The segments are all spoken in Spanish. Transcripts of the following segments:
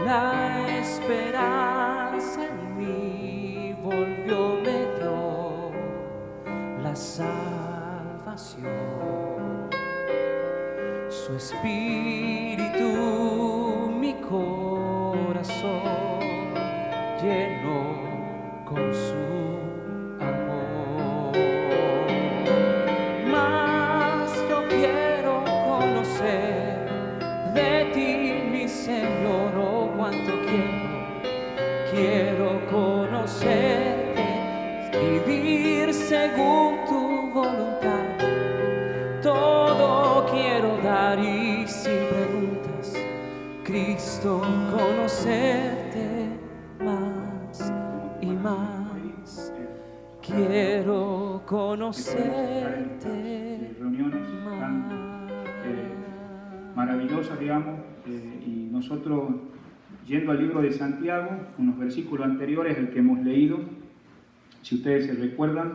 la esperanza en mí volvió, me dio la salvación. Su espíritu mi corazón llenó con su amor. Mas yo quiero conocer de ti, mi Señor, oh cuánto quiero conocerte, vivir según tu voluntad. Todo quiero dar y sin preguntas, Cristo, conocerte más y más. Quiero conocerte reuniones tan maravillosas, digamos, y nosotros, yendo al libro de Santiago, unos versículos anteriores al que hemos leído, si ustedes se recuerdan,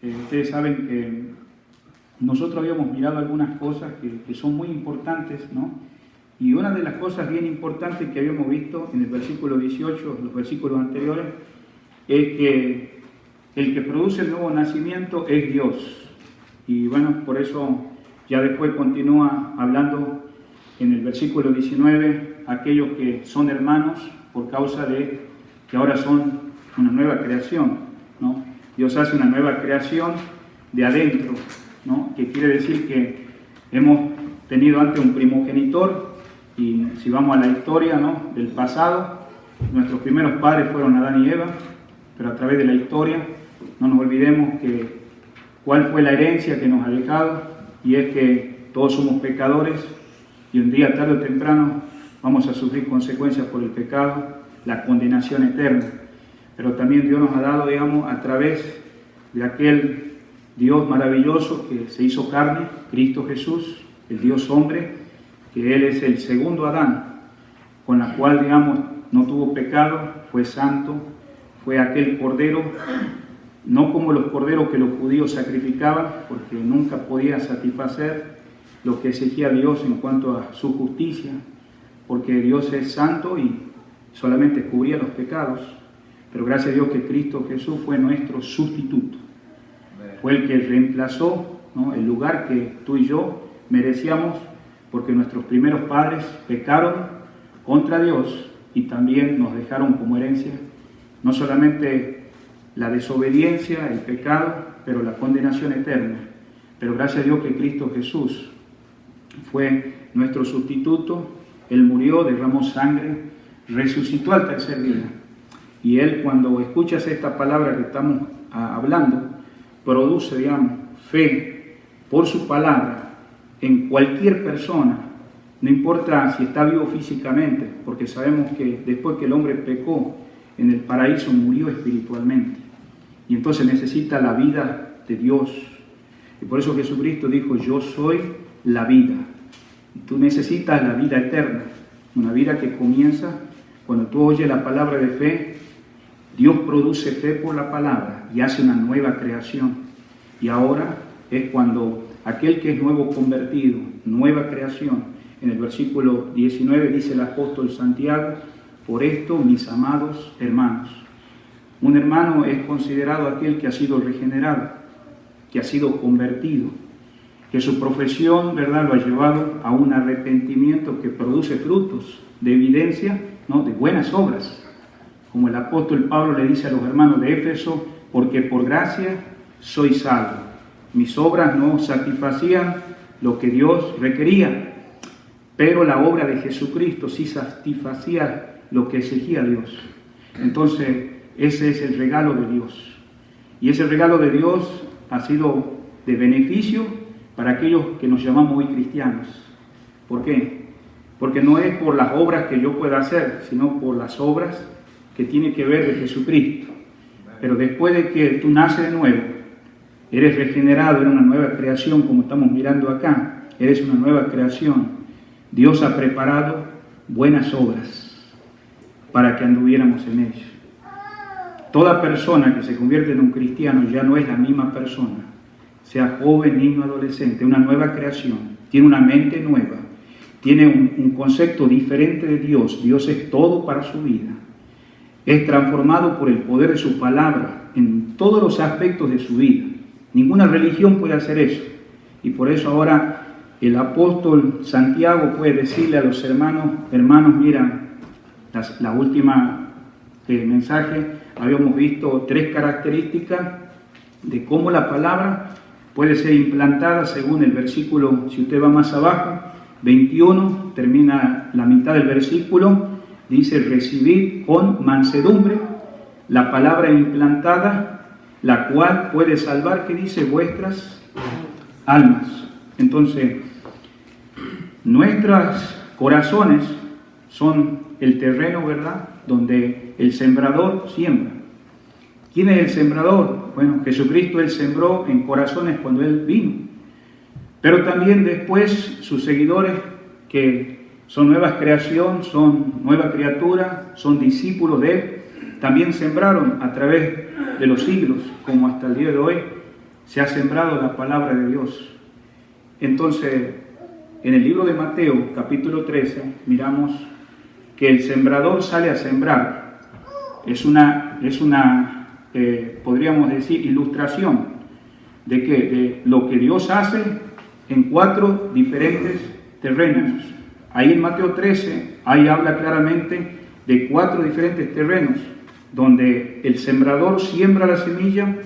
ustedes saben que nosotros habíamos mirado algunas cosas que son muy importantes, ¿no? Y una de las cosas bien importantes que habíamos visto en el versículo 18, los versículos anteriores, es que el que produce el nuevo nacimiento es Dios. Y bueno, por eso ya después continúa hablando en el versículo 19, aquellos que son hermanos por causa de que ahora son una nueva creación, ¿no? Dios hace una nueva creación de adentro, ¿no? Que quiere decir que hemos tenido antes un primogenitor, y si vamos a la historia, ¿no?, del pasado, nuestros primeros padres fueron Adán y Eva, pero a través de la historia no nos olvidemos que cuál fue la herencia que nos ha dejado, y es que todos somos pecadores y un día, tarde o temprano, vamos a sufrir consecuencias por el pecado, la condenación eterna. Pero también Dios nos ha dado, digamos, a través de aquel Dios maravilloso que se hizo carne, Cristo Jesús, el Dios hombre, que Él es el segundo Adán, con la cual, digamos, no tuvo pecado, fue santo, fue aquel cordero, no como los corderos que los judíos sacrificaban, porque nunca podía satisfacer lo que exigía Dios en cuanto a su justicia, porque Dios es santo y solamente cubría los pecados. Pero gracias a Dios que Cristo Jesús fue nuestro sustituto, fue el que reemplazó, ¿no?, el lugar que tú y yo merecíamos, porque nuestros primeros padres pecaron contra Dios y también nos dejaron como herencia no solamente la desobediencia, el pecado, pero la condenación eterna. Pero gracias a Dios que Cristo Jesús fue nuestro sustituto, Él murió, derramó sangre, resucitó al tercer día. Y Él, cuando escuchas esta palabra que estamos hablando, produce, digamos, fe por su palabra en cualquier persona, no importa si está vivo físicamente, porque sabemos que después que el hombre pecó en el paraíso, murió espiritualmente. Y entonces necesita la vida de Dios. Y por eso Jesucristo dijo, yo soy la vida. Y tú necesitas la vida eterna, una vida que comienza cuando tú oyes la palabra de fe. Dios produce fe por la palabra y hace una nueva creación. Y ahora es cuando aquel que es nuevo convertido, nueva creación, en el versículo 19 dice el apóstol Santiago, por esto, mis amados hermanos. Un hermano es considerado aquel que ha sido regenerado, que ha sido convertido, que su profesión, ¿verdad?, lo ha llevado a un arrepentimiento que produce frutos de evidencia, ¿no?, de buenas obras. Como el apóstol Pablo le dice a los hermanos de Éfeso, porque por gracia soy salvo. Mis obras no satisfacían lo que Dios requería, pero la obra de Jesucristo sí satisfacía lo que exigía Dios. Entonces, ese es el regalo de Dios. Y ese regalo de Dios ha sido de beneficio para aquellos que nos llamamos hoy cristianos. ¿Por qué? Porque no es por las obras que yo pueda hacer, sino por las obras que tiene que ver de Jesucristo. Pero después de que tú naces de nuevo, eres regenerado, eres una nueva creación, como estamos mirando acá, eres una nueva creación. Dios ha preparado buenas obras para que anduviéramos en ellas. Toda persona que se convierte en un cristiano ya no es la misma persona, sea joven, niño, adolescente, una nueva creación, tiene una mente nueva, tiene un concepto diferente de Dios. Dios es todo para su vida. Es transformado por el poder de su palabra en todos los aspectos de su vida. Ninguna religión puede hacer eso. Y por eso ahora el apóstol Santiago puede decirle a los hermanos, mira, la última mensaje habíamos visto 3 características de cómo la palabra puede ser implantada según el versículo, si usted va más abajo, 21, termina la mitad del versículo, dice recibid con mansedumbre la palabra implantada, la cual puede salvar, que dice, vuestras almas. Entonces, nuestros corazones son el terreno, ¿verdad?, donde el sembrador siembra. ¿Quién es el sembrador? Bueno, Jesucristo, Él sembró en corazones cuando Él vino. Pero también después sus seguidores, que son nueva creación, son nueva criatura, son discípulos de Él, también sembraron a través de los siglos, como hasta el día de hoy se ha sembrado la palabra de Dios. Entonces, en el libro de Mateo, capítulo 13, miramos que el sembrador sale a sembrar. Es una podríamos decir, ilustración de que de lo que Dios hace en 4 diferentes terrenos. Ahí en Mateo 13, ahí habla claramente de 4 diferentes terrenos, donde el sembrador siembra la semilla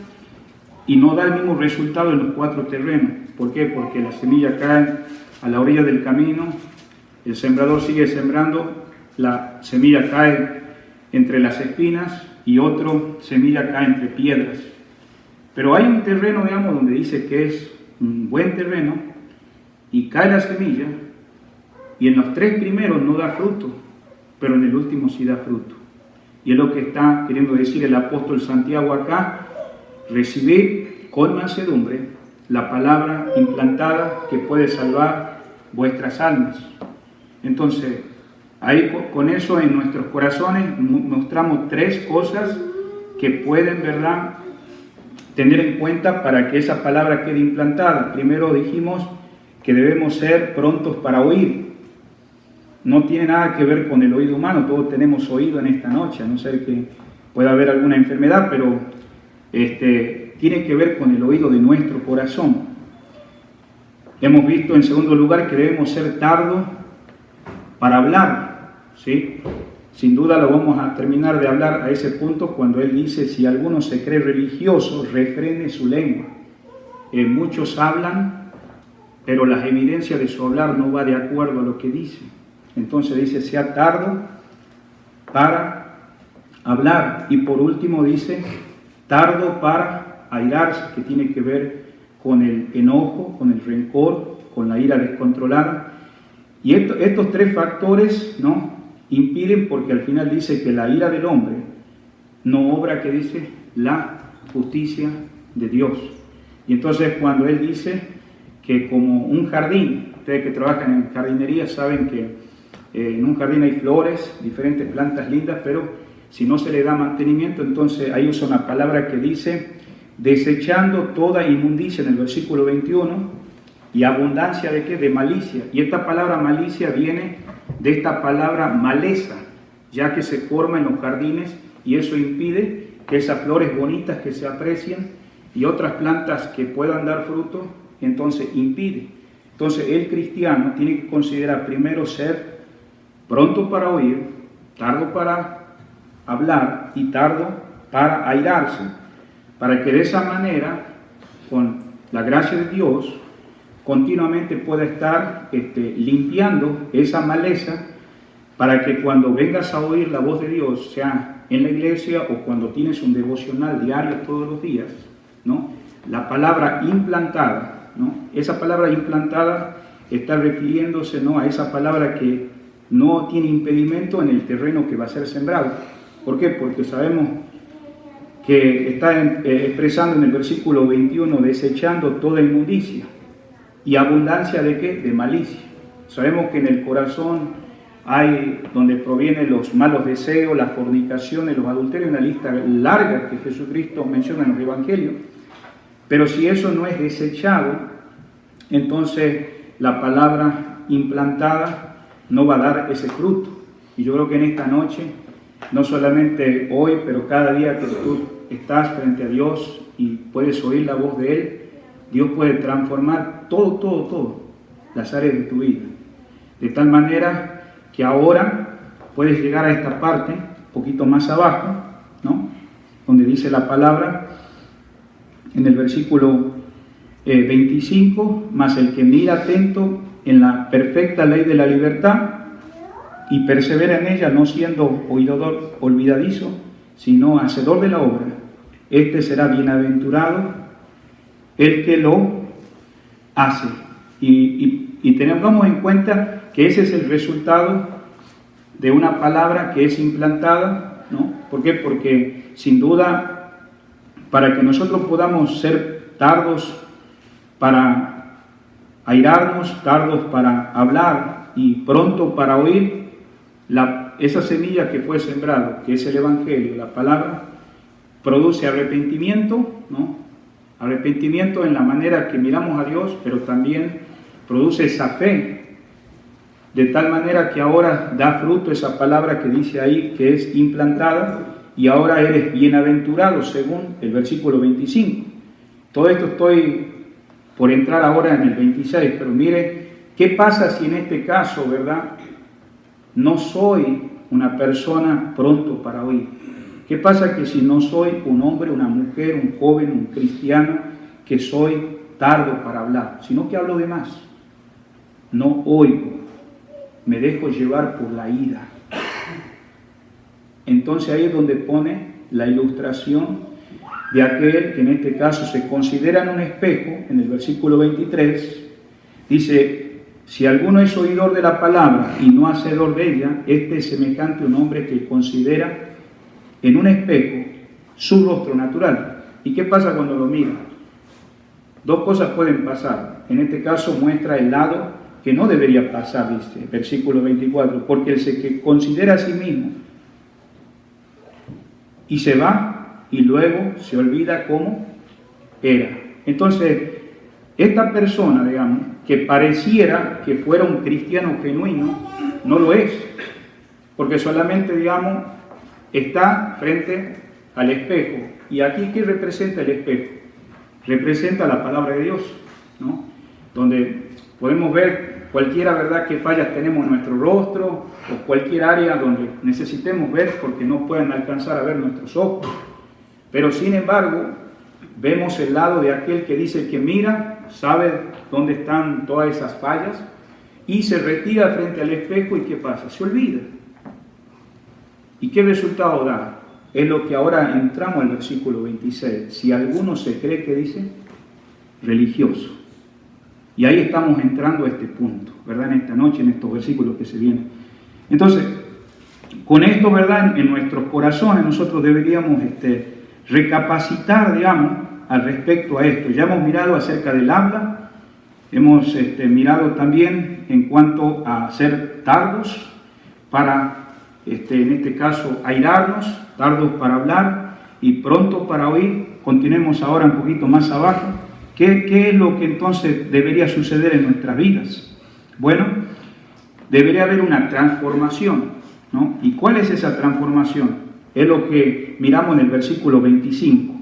y no da el mismo resultado en los 4 terrenos. ¿Por qué? Porque la semilla cae a la orilla del camino, el sembrador sigue sembrando, la semilla cae entre las espinas y otro semilla cae entre piedras. Pero hay un terreno, digamos, donde dice que es un buen terreno y cae la semilla y en los 3 primeros no da fruto, pero en el último sí da fruto. Y es lo que está queriendo decir el apóstol Santiago acá: recibid con mansedumbre la palabra implantada que puede salvar vuestras almas. Entonces, ahí con eso en nuestros corazones mostramos 3 cosas que pueden, ¿verdad?, tener en cuenta para que esa palabra quede implantada. Primero dijimos que debemos ser prontos para oír. No tiene nada que ver con el oído humano, todos tenemos oído en esta noche, a no ser que pueda haber alguna enfermedad, pero tiene que ver con el oído de nuestro corazón. Hemos visto en segundo lugar que debemos ser tardos para hablar, ¿sí? Sin duda lo vamos a terminar de hablar a ese punto cuando él dice: si alguno se cree religioso, refrene su lengua. Muchos hablan, pero las evidencias de su hablar no va de acuerdo a lo que dice. Entonces dice: sea tardo para hablar. Y por último dice: tardo para airarse, que tiene que ver con el enojo, con el rencor, con la ira descontrolada. Y estos 3 factores, ¿no?, impiden, porque al final dice que la ira del hombre no obra, que dice, la justicia de Dios. Y entonces cuando él dice que como un jardín, ustedes que trabajan en jardinería saben que en un jardín hay flores, diferentes plantas lindas, pero si no se le da mantenimiento, entonces ahí usa una palabra que dice: desechando toda inmundicia, en el versículo 21, y abundancia de ¿qué? De malicia. Y esta palabra malicia viene de esta palabra maleza, ya que se forma en los jardines, y eso impide que esas flores bonitas que se aprecian y otras plantas que puedan dar fruto, entonces impide. Entonces el cristiano tiene que considerar primero ser pronto para oír, tardo para hablar y tardo para airarse, para que de esa manera, con la gracia de Dios, continuamente pueda estar limpiando esa maleza, para que cuando vengas a oír la voz de Dios, sea en la iglesia o cuando tienes un devocional diario todos los días, ¿no?, la palabra implantada, ¿no?, esa palabra implantada está refiriéndose, ¿no?, a esa palabra que no tiene impedimento en el terreno que va a ser sembrado. ¿Por qué? Porque sabemos que está expresando en el versículo 21, desechando toda inmundicia. ¿Y abundancia de qué? De malicia. Sabemos que en el corazón hay donde provienen los malos deseos, las fornicaciones, los adulterios, una lista larga que Jesucristo menciona en los evangelios. Pero si eso no es desechado, entonces la palabra implantada no va a dar ese fruto. Y yo creo que en esta noche, no solamente hoy, pero cada día que tú estás frente a Dios y puedes oír la voz de Él, Dios puede transformar todo, las áreas de tu vida. De tal manera que ahora puedes llegar a esta parte, un poquito más abajo, ¿no? Donde dice la palabra, en el versículo 25, mas el que mira atento en la perfecta ley de la libertad y persevera en ella, no siendo oidor olvidadizo, sino hacedor de la obra, este será bienaventurado el que lo hace. Y tengamos en cuenta que ese es el resultado de una palabra que es implantada, ¿no? ¿Por qué? Porque sin duda, para que nosotros podamos ser tardos para airarnos, tardos para hablar y pronto para oír, esa semilla que fue sembrada, que es el Evangelio, la palabra, produce arrepentimiento, ¿no? Arrepentimiento en la manera que miramos a Dios, pero también produce esa fe, de tal manera que ahora da fruto esa palabra que dice ahí que es implantada, y ahora eres bienaventurado, según el versículo 25. Todo esto estoy por entrar ahora en el 26, pero mire, ¿qué pasa si en este caso, verdad, no soy una persona pronto para oír? ¿Qué pasa que si no soy un hombre, una mujer, un joven, un cristiano, que soy tardo para hablar, sino que hablo de más? No oigo, me dejo llevar por la ira. Entonces ahí es donde pone la ilustración de aquel que en este caso se considera en un espejo, en el versículo 23, dice, si alguno es oidor de la palabra y no hacedor de ella, este es semejante a un hombre que considera en un espejo su rostro natural. ¿Y qué pasa cuando lo mira? Dos cosas pueden pasar. En este caso muestra el lado que no debería pasar, dice, versículo 24, porque el que considera a sí mismo y se va y luego se olvida cómo era. Entonces, esta persona, digamos, que pareciera que fuera un cristiano genuino, no lo es, porque solamente, digamos, está frente al espejo. ¿Y aquí qué representa el espejo? Representa la palabra de Dios, ¿no? Donde podemos ver cualquiera, verdad, que fallas tenemos en nuestro rostro o cualquier área donde necesitemos ver porque no pueden alcanzar a ver nuestros ojos. Pero sin embargo, vemos el lado de aquel que dice que mira, sabe dónde están todas esas fallas y se retira frente al espejo y ¿qué pasa? Se olvida. ¿Y qué resultado da? Es lo que ahora entramos al versículo 26. Si alguno se cree, que dice, religioso. Y ahí estamos entrando a este punto, ¿verdad? En esta noche, en estos versículos que se vienen. Entonces, con esto, ¿verdad? En nuestros corazones nosotros deberíamos recapacitar, digamos, al respecto a esto. Ya hemos mirado acerca del habla, hemos mirado también en cuanto a ser tardos para, en este caso, airarnos, tardos para hablar y pronto para oír. Continuemos ahora un poquito más abajo. ¿Qué es lo que entonces debería suceder en nuestras vidas? Bueno, debería haber una transformación, ¿no? ¿Y cuál es esa transformación? Es lo que miramos en el versículo 25.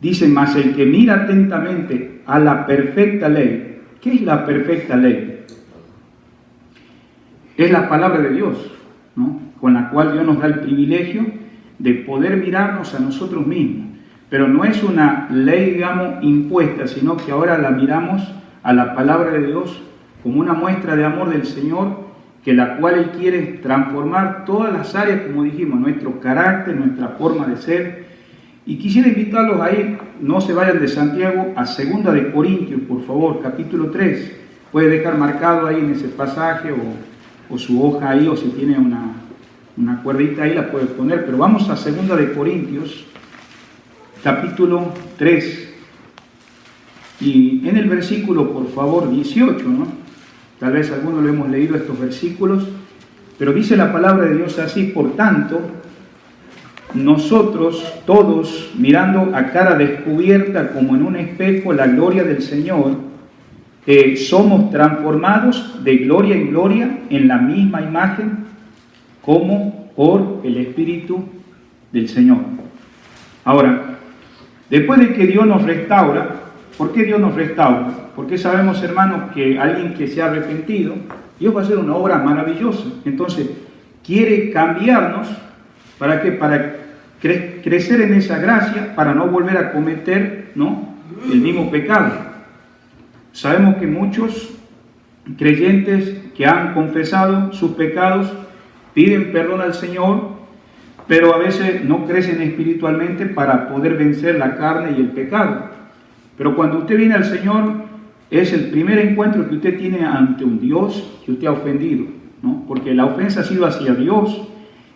Dice, mas el que mira atentamente a la perfecta ley. ¿Qué es la perfecta ley? Es la palabra de Dios, ¿no? Con la cual Dios nos da el privilegio de poder mirarnos a nosotros mismos. Pero no es una ley, digamos, impuesta, sino que ahora la miramos a la palabra de Dios como una muestra de amor del Señor, que la cual Él quiere transformar todas las áreas, como dijimos, nuestro carácter, nuestra forma de ser. Y quisiera invitarlos ahí, no se vayan de Santiago, a 2 de Corintios, por favor, capítulo 3. Puede dejar marcado ahí en ese pasaje o su hoja ahí, o si tiene una cuerdita ahí la puede poner. Pero vamos a 2 de Corintios, capítulo 3, y en el versículo, por favor, 18, ¿no? Tal vez algunos lo hemos leído estos versículos, pero dice la palabra de Dios así: por tanto, nosotros todos, mirando a cara descubierta como en un espejo la gloria del Señor, somos transformados de gloria en gloria en la misma imagen como por el Espíritu del Señor. Ahora, después de que Dios nos restaura, ¿por qué Dios nos restaura? Porque sabemos, hermanos, que alguien que se ha arrepentido, Dios va a hacer una obra maravillosa. Entonces, quiere cambiarnos, ¿para qué? Para crecer en esa gracia, para no volver a cometer, ¿no?, el mismo pecado. Sabemos que muchos creyentes que han confesado sus pecados piden perdón al Señor, pero a veces no crecen espiritualmente para poder vencer la carne y el pecado. Pero cuando usted viene al Señor, es el primer encuentro que usted tiene ante un Dios que usted ha ofendido, ¿no? Porque la ofensa ha sido hacia Dios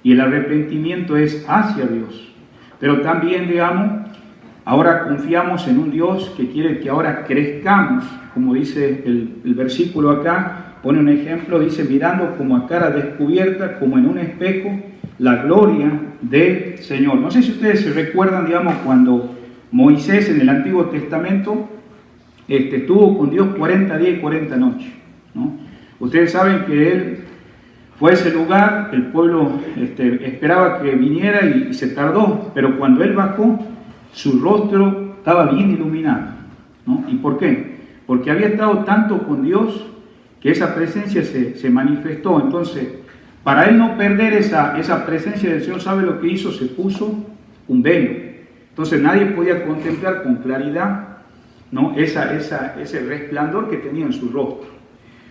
y el arrepentimiento es hacia Dios. Pero también, digamos, ahora confiamos en un Dios que quiere que ahora crezcamos, como dice el versículo acá, pone un ejemplo, dice, mirando como a cara descubierta, como en un espejo, la gloria del Señor. No sé si ustedes se recuerdan, digamos, cuando Moisés en el Antiguo Testamento estuvo con Dios 40 días y 40 noches, ¿no? Ustedes saben que él fue a ese lugar, el pueblo esperaba que viniera y se tardó, pero cuando él bajó, su rostro estaba bien iluminado, ¿no? ¿Y por qué? Porque había estado tanto con Dios que esa presencia se manifestó. Entonces, para él no perder esa presencia del Señor, ¿sabe lo que hizo? Se puso un velo. Entonces nadie podía contemplar con claridad, ¿no?, ese resplandor que tenía en su rostro.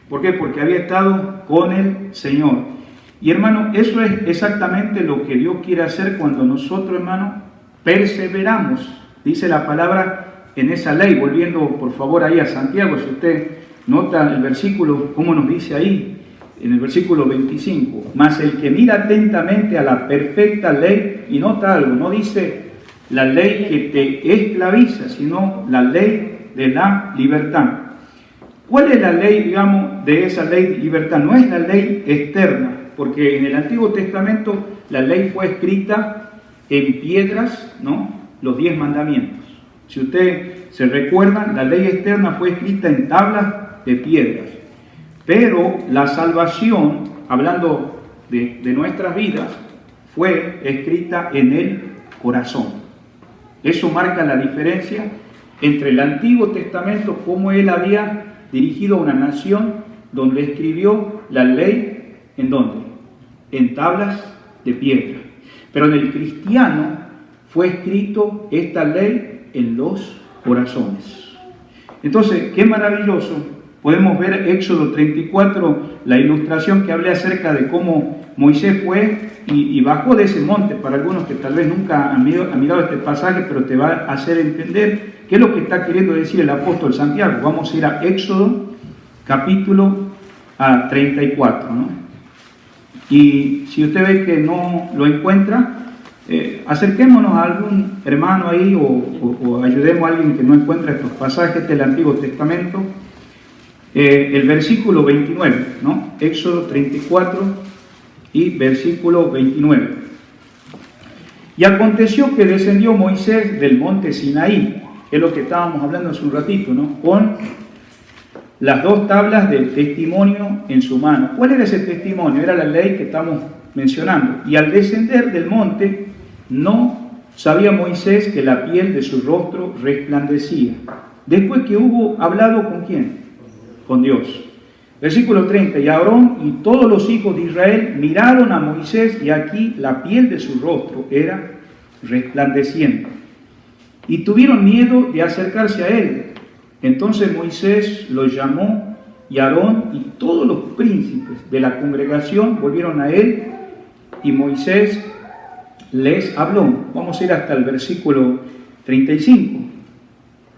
¿Por qué? Porque había estado con el Señor. Y hermano, eso es exactamente lo que Dios quiere hacer cuando nosotros, hermano, perseveramos, dice la palabra, en esa ley. Volviendo por favor ahí a Santiago, si usted nota el versículo, cómo nos dice ahí, en el versículo 25, mas el que mira atentamente a la perfecta ley, y nota algo, no dice la ley que te esclaviza, sino la ley de la libertad. ¿Cuál es la ley, digamos, de esa ley de libertad? No es la ley externa, porque en el Antiguo Testamento la ley fue escrita en piedras, ¿no?, los 10 mandamientos. Si ustedes se recuerdan, la ley externa fue escrita en tablas de piedras. Pero la salvación, hablando de nuestras vidas, fue escrita en el corazón. Eso marca la diferencia entre el Antiguo Testamento, cómo él había dirigido a una nación, donde escribió la ley, ¿en dónde? En tablas de piedra. Pero en el cristiano fue escrito esta ley en los corazones. Entonces, qué maravilloso. Podemos ver Éxodo 34, la ilustración que hablé acerca de cómo Moisés fue y bajó de ese monte. Para algunos que tal vez nunca han mirado este pasaje, pero te va a hacer entender qué es lo que está queriendo decir el apóstol Santiago. Vamos a ir a Éxodo capítulo 34, ¿no? Y si usted ve que no lo encuentra, acerquémonos a algún hermano ahí o ayudemos a alguien que no encuentra estos pasajes del Antiguo Testamento. El versículo 29, ¿no? Éxodo 34 y versículo 29. Y aconteció que descendió Moisés del monte Sinaí, que es lo que estábamos hablando hace un ratito, ¿no?, con las 2 tablas del testimonio en su mano. ¿Cuál era ese testimonio? Era la ley que estamos mencionando. Y al descender del monte, no sabía Moisés que la piel de su rostro resplandecía. Después que hubo hablado ¿con quién? Con Dios. Versículo 30, y Aarón y todos los hijos de Israel miraron a Moisés, y aquí la piel de su rostro era resplandeciente. Y tuvieron miedo de acercarse a él. Entonces Moisés los llamó, y Aarón y todos los príncipes de la congregación volvieron a él, y Moisés les habló. Vamos a ir hasta el versículo 35.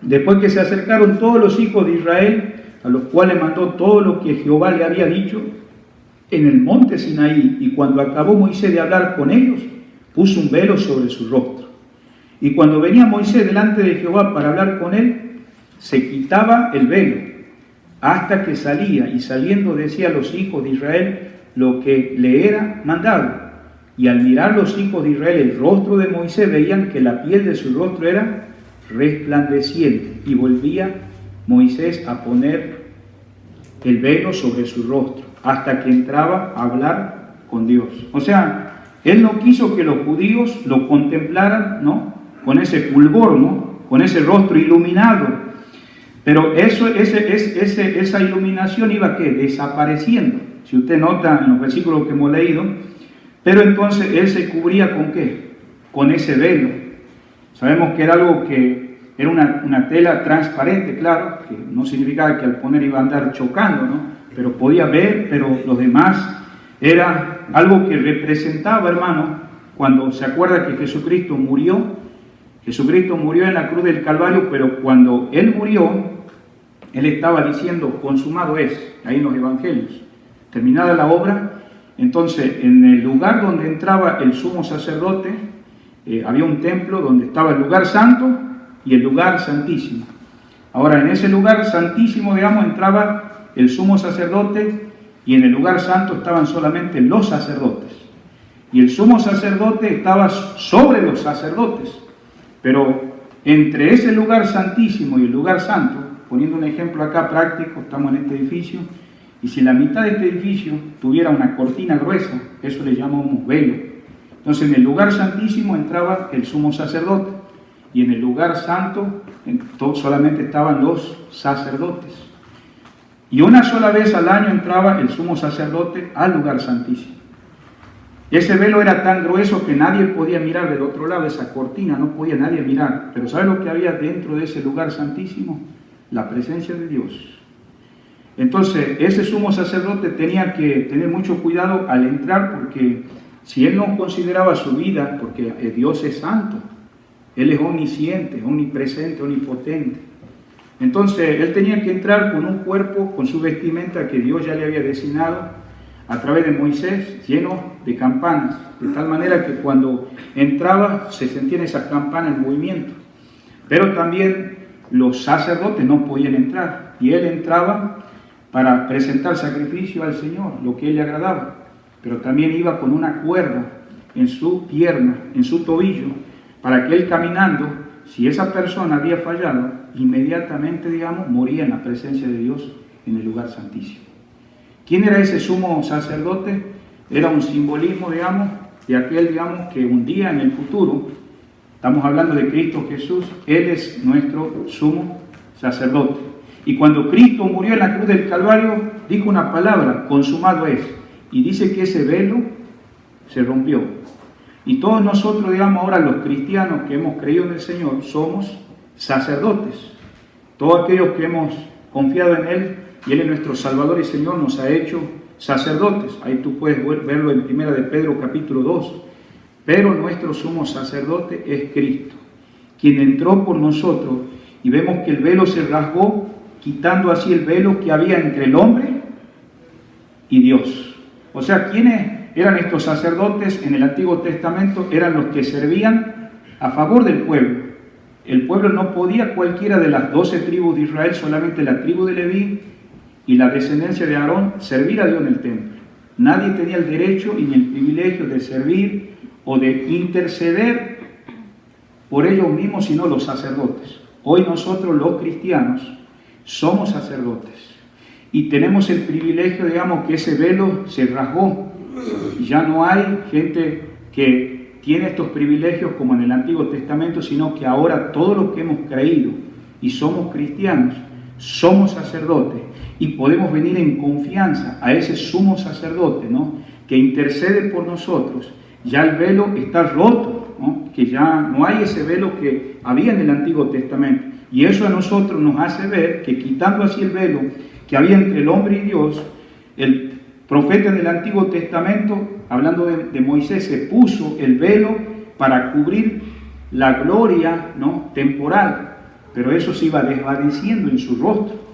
Después que se acercaron todos los hijos de Israel, a los cuales mandó todo lo que Jehová le había dicho en el monte Sinaí, y cuando acabó Moisés de hablar con ellos, puso un velo sobre su rostro. Y cuando venía Moisés delante de Jehová para hablar con él, se quitaba el velo, hasta que salía, y saliendo decía a los hijos de Israel lo que le era mandado. Y al mirar los hijos de Israel el rostro de Moisés, veían que la piel de su rostro era resplandeciente, y volvía Moisés a poner el velo sobre su rostro, hasta que entraba a hablar con Dios. O sea, él no quiso que los judíos lo contemplaran, ¿no?, con ese fulgor, ¿no?, con ese rostro iluminado. Pero esa iluminación iba ¿qué?, desapareciendo. Si usted nota en los versículos que hemos leído, pero entonces él se cubría ¿con qué? Con ese velo. Sabemos que era algo que era una tela transparente, claro, que no significaba que al poner iba a andar chocando, ¿no?, pero podía ver, pero los demás era algo que representaba, hermano, cuando se acuerda que Jesucristo murió en la cruz del Calvario, pero cuando Él murió, Él estaba diciendo, consumado es, ahí en los evangelios, terminada la obra. Entonces, en el lugar donde entraba el sumo sacerdote, había un templo donde estaba el lugar santo y el lugar santísimo. Ahora, en ese lugar santísimo, digamos, entraba el sumo sacerdote, y en el lugar santo estaban solamente los sacerdotes. Y el sumo sacerdote estaba sobre los sacerdotes. Pero entre ese lugar santísimo y el lugar santo, poniendo un ejemplo acá práctico, estamos en este edificio, y si la mitad de este edificio tuviera una cortina gruesa, eso le llamamos velo. Entonces en el lugar santísimo entraba el sumo sacerdote, y en el lugar santo solamente estaban los sacerdotes. Y una sola vez al año entraba el sumo sacerdote al lugar santísimo. Ese velo era tan grueso que nadie podía mirar del otro lado, esa cortina no podía nadie mirar. Pero ¿sabe lo que había dentro de ese lugar santísimo? La presencia de Dios. Entonces, ese sumo sacerdote tenía que tener mucho cuidado al entrar, porque si él no consideraba su vida, porque Dios es santo, Él es omnisciente, omnipresente, omnipotente. Entonces, él tenía que entrar con un cuerpo, con su vestimenta que Dios ya le había designado a través de Moisés, lleno de campanas, de tal manera que cuando entraba se sentían esas campanas en movimiento. Pero también los sacerdotes no podían entrar, y él entraba para presentar sacrificio al Señor, lo que a él le agradaba, pero también iba con una cuerda en su pierna, en su tobillo, para que él caminando, si esa persona había fallado, inmediatamente, digamos, moría en la presencia de Dios en el lugar santísimo. ¿Quién era ese sumo sacerdote? Era un simbolismo, digamos, de aquel, digamos, que un día en el futuro, estamos hablando de Cristo Jesús, Él es nuestro sumo sacerdote. Y cuando Cristo murió en la cruz del Calvario, dijo una palabra, consumado es. Y dice que ese velo se rompió. Y todos nosotros, digamos, ahora los cristianos que hemos creído en el Señor, somos sacerdotes. Todos aquellos que hemos confiado en Él, y Él es nuestro Salvador y Señor, nos ha hecho sacerdotes. Ahí tú puedes verlo en 1 de Pedro capítulo 2. Pero nuestro sumo sacerdote es Cristo, quien entró por nosotros, y vemos que el velo se rasgó, quitando así el velo que había entre el hombre y Dios. O sea, ¿quiénes eran estos sacerdotes en el Antiguo Testamento? Eran los que servían a favor del pueblo. El pueblo no podía, cualquiera de las 12 tribus de Israel, solamente la tribu de Leví y la descendencia de Aarón, servir a Dios en el templo. Nadie tenía el derecho y ni el privilegio de servir o de interceder por ellos mismos, sino los sacerdotes. Hoy nosotros los cristianos somos sacerdotes y tenemos el privilegio, digamos, que ese velo se rasgó. Ya no hay gente que tiene estos privilegios como en el Antiguo Testamento, sino que ahora todos los que hemos creído y somos cristianos, somos sacerdotes y podemos venir en confianza a ese sumo sacerdote, ¿no?, que intercede por nosotros. Ya el velo está roto, ¿no?, que ya no hay ese velo que había en el Antiguo Testamento. Y eso a nosotros nos hace ver que quitando así el velo que había entre el hombre y Dios, el profeta del Antiguo Testamento, hablando de Moisés, se puso el velo para cubrir la gloria, ¿no?, temporal, pero eso se iba desvaneciendo en su rostro.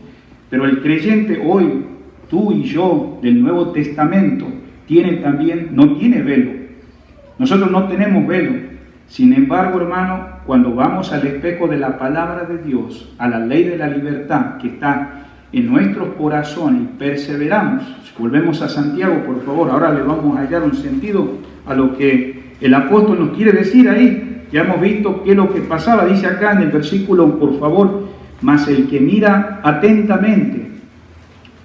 Pero el creyente hoy, tú y yo, del Nuevo Testamento, no tiene velo. Nosotros no tenemos velo. Sin embargo, hermano, cuando vamos al espejo de la palabra de Dios, a la ley de la libertad que está en nuestros corazones y perseveramos, volvemos a Santiago, por favor, ahora le vamos a hallar un sentido a lo que el apóstol nos quiere decir ahí. Ya hemos visto qué es lo que pasaba, dice acá en el versículo, por favor, mas el que mira atentamente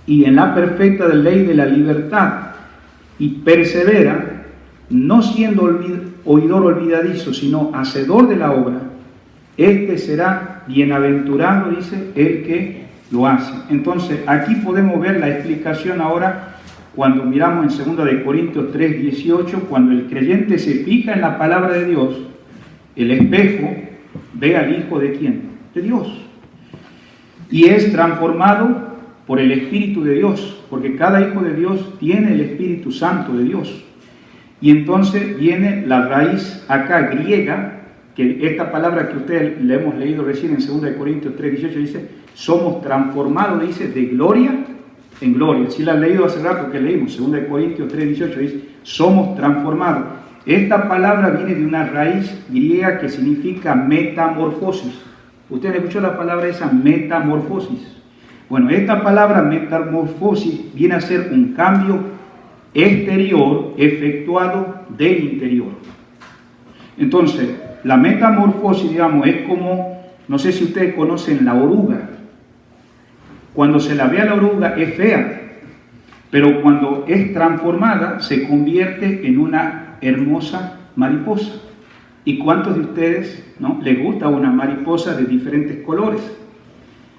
y en la perfecta ley de la libertad, y persevera, no siendo oidor olvidadizo, sino hacedor de la obra, este será bienaventurado, dice, el que lo hace. Entonces, aquí podemos ver la explicación ahora cuando miramos en 2 de Corintios 3, 18, cuando el creyente se fija en la palabra de Dios, el espejo ve al Hijo de ¿quién? De Dios. Y es transformado por el Espíritu de Dios, porque cada hijo de Dios tiene el Espíritu Santo de Dios. Y entonces viene la raíz acá griega, que esta palabra que ustedes le hemos leído recién en 2 de Corintios 3, 18, dice, somos transformados, dice, de gloria en gloria. Si la han leído hace rato que leímos, 2 de Corintios 3, 18, dice, somos transformados. Esta palabra viene de una raíz griega que significa metamorfosis. ¿Ustedes escuchó la palabra esa, metamorfosis? Bueno, esta palabra metamorfosis viene a ser un cambio exterior efectuado del interior. Entonces, la metamorfosis, digamos, es como, no sé si ustedes conocen la oruga. Cuando se la ve a la oruga es fea, pero cuando es transformada se convierte en una hermosa mariposa. ¿Y cuántos de ustedes les gusta una mariposa de diferentes colores?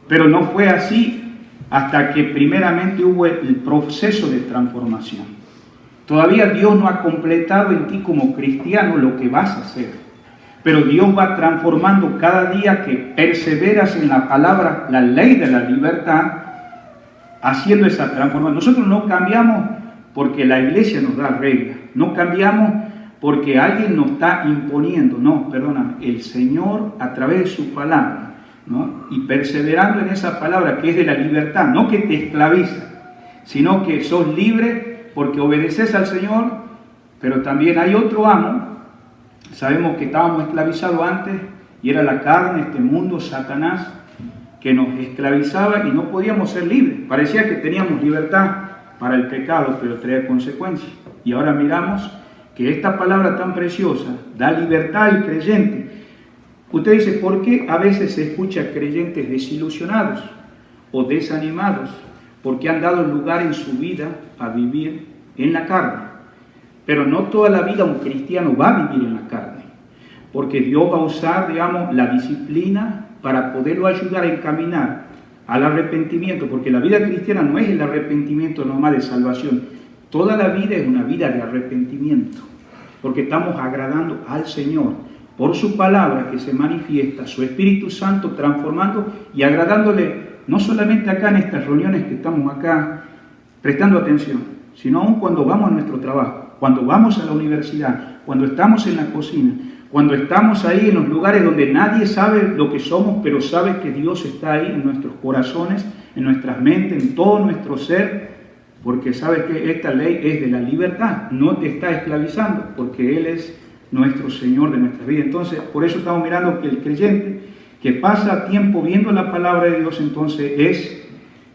Pero no fue así hasta que primeramente hubo el proceso de transformación. Todavía Dios no ha completado en ti como cristiano lo que vas a hacer. Pero Dios va transformando cada día que perseveras en la palabra, la ley de la libertad, haciendo esa transformación. Nosotros no cambiamos porque la iglesia nos da reglas. No cambiamos porque alguien nos está imponiendo. No, perdóname. El Señor a través de su palabra, ¿no? Y perseverando en esa palabra que es de la libertad, no que te esclaviza, sino que sos libre porque obedeces al Señor, pero también hay otro amo. Sabemos que estábamos esclavizados antes y era la carne, este mundo, Satanás, que nos esclavizaba y no podíamos ser libres. Parecía que teníamos libertad para el pecado, pero traía consecuencias. Y ahora miramos que esta palabra tan preciosa da libertad al creyente. Usted dice, ¿por qué a veces se escucha creyentes desilusionados o desanimados? Porque han dado lugar en su vida a vivir en la carne. Pero no toda la vida un cristiano va a vivir en la carne. Porque Dios va a usar, digamos, la disciplina para poderlo ayudar a encaminar al arrepentimiento. Porque la vida cristiana no es el arrepentimiento normal de salvación. Toda la vida es una vida de arrepentimiento. Porque estamos agradando al Señor por su palabra que se manifiesta, su Espíritu Santo transformando y agradándole, no solamente acá en estas reuniones que estamos acá prestando atención, sino aún cuando vamos a nuestro trabajo, cuando vamos a la universidad, cuando estamos en la cocina, cuando estamos ahí en los lugares donde nadie sabe lo que somos, pero sabe que Dios está ahí en nuestros corazones, en nuestras mentes, en todo nuestro ser, porque sabe que esta ley es de la libertad, no te está esclavizando, porque Él es nuestro Señor de nuestra vida. Entonces, por eso estamos mirando que el creyente que pasa tiempo viendo la palabra de Dios, entonces es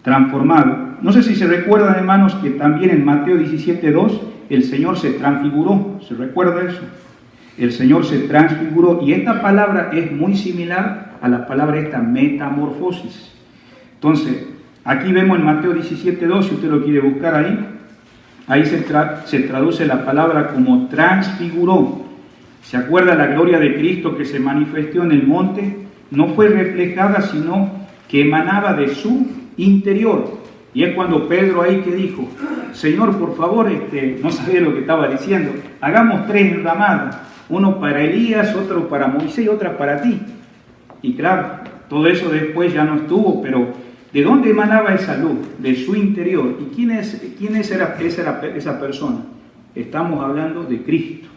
transformado. No sé si se recuerdan, hermanos, que también en Mateo 17:2 el Señor se transfiguró. ¿Se recuerda eso? El Señor se transfiguró y esta palabra es muy similar a la palabra esta metamorfosis. Entonces, aquí vemos en Mateo 17:2, si usted lo quiere buscar ahí se traduce la palabra como transfiguró. ¿Se acuerda la gloria de Cristo que se manifestó en el monte? No fue reflejada, sino que emanaba de su interior. Y es cuando Pedro ahí que dijo, Señor, por favor, no sabía lo que estaba diciendo, hagamos 3 enramadas, uno para Elías, otro para Moisés y otra para ti. Y claro, todo eso después ya no estuvo, pero ¿de dónde emanaba esa luz? De su interior. ¿Y quién era esa persona? Estamos hablando de Cristo.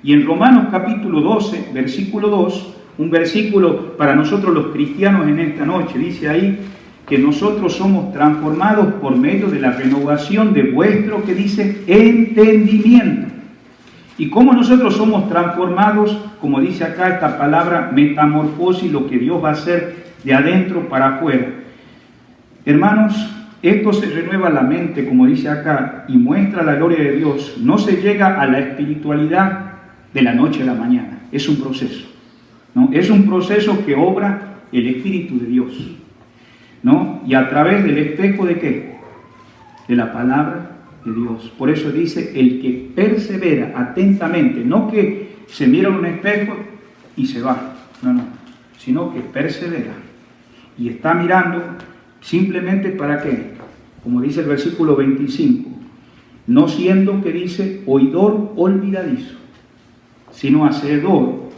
Y en Romanos capítulo 12, versículo 2, un versículo para nosotros los cristianos en esta noche, dice ahí que nosotros somos transformados por medio de la renovación de vuestro, que dice, entendimiento. Y cómo nosotros somos transformados, como dice acá esta palabra, metamorfosis, lo que Dios va a hacer de adentro para afuera. Hermanos, esto se renueva la mente, como dice acá, y muestra la gloria de Dios. No se llega a la espiritualidad de la noche a la mañana. Es un proceso, ¿no? Es un proceso que obra el Espíritu de Dios, ¿no? Y a través del espejo ¿de qué? de la palabra de Dios. Por eso dice, el que persevera atentamente, no que se mira en un espejo y se va, no, sino que persevera y está mirando simplemente para qué, como dice el versículo 25, no siendo que dice oidor olvidadizo, sino hacedor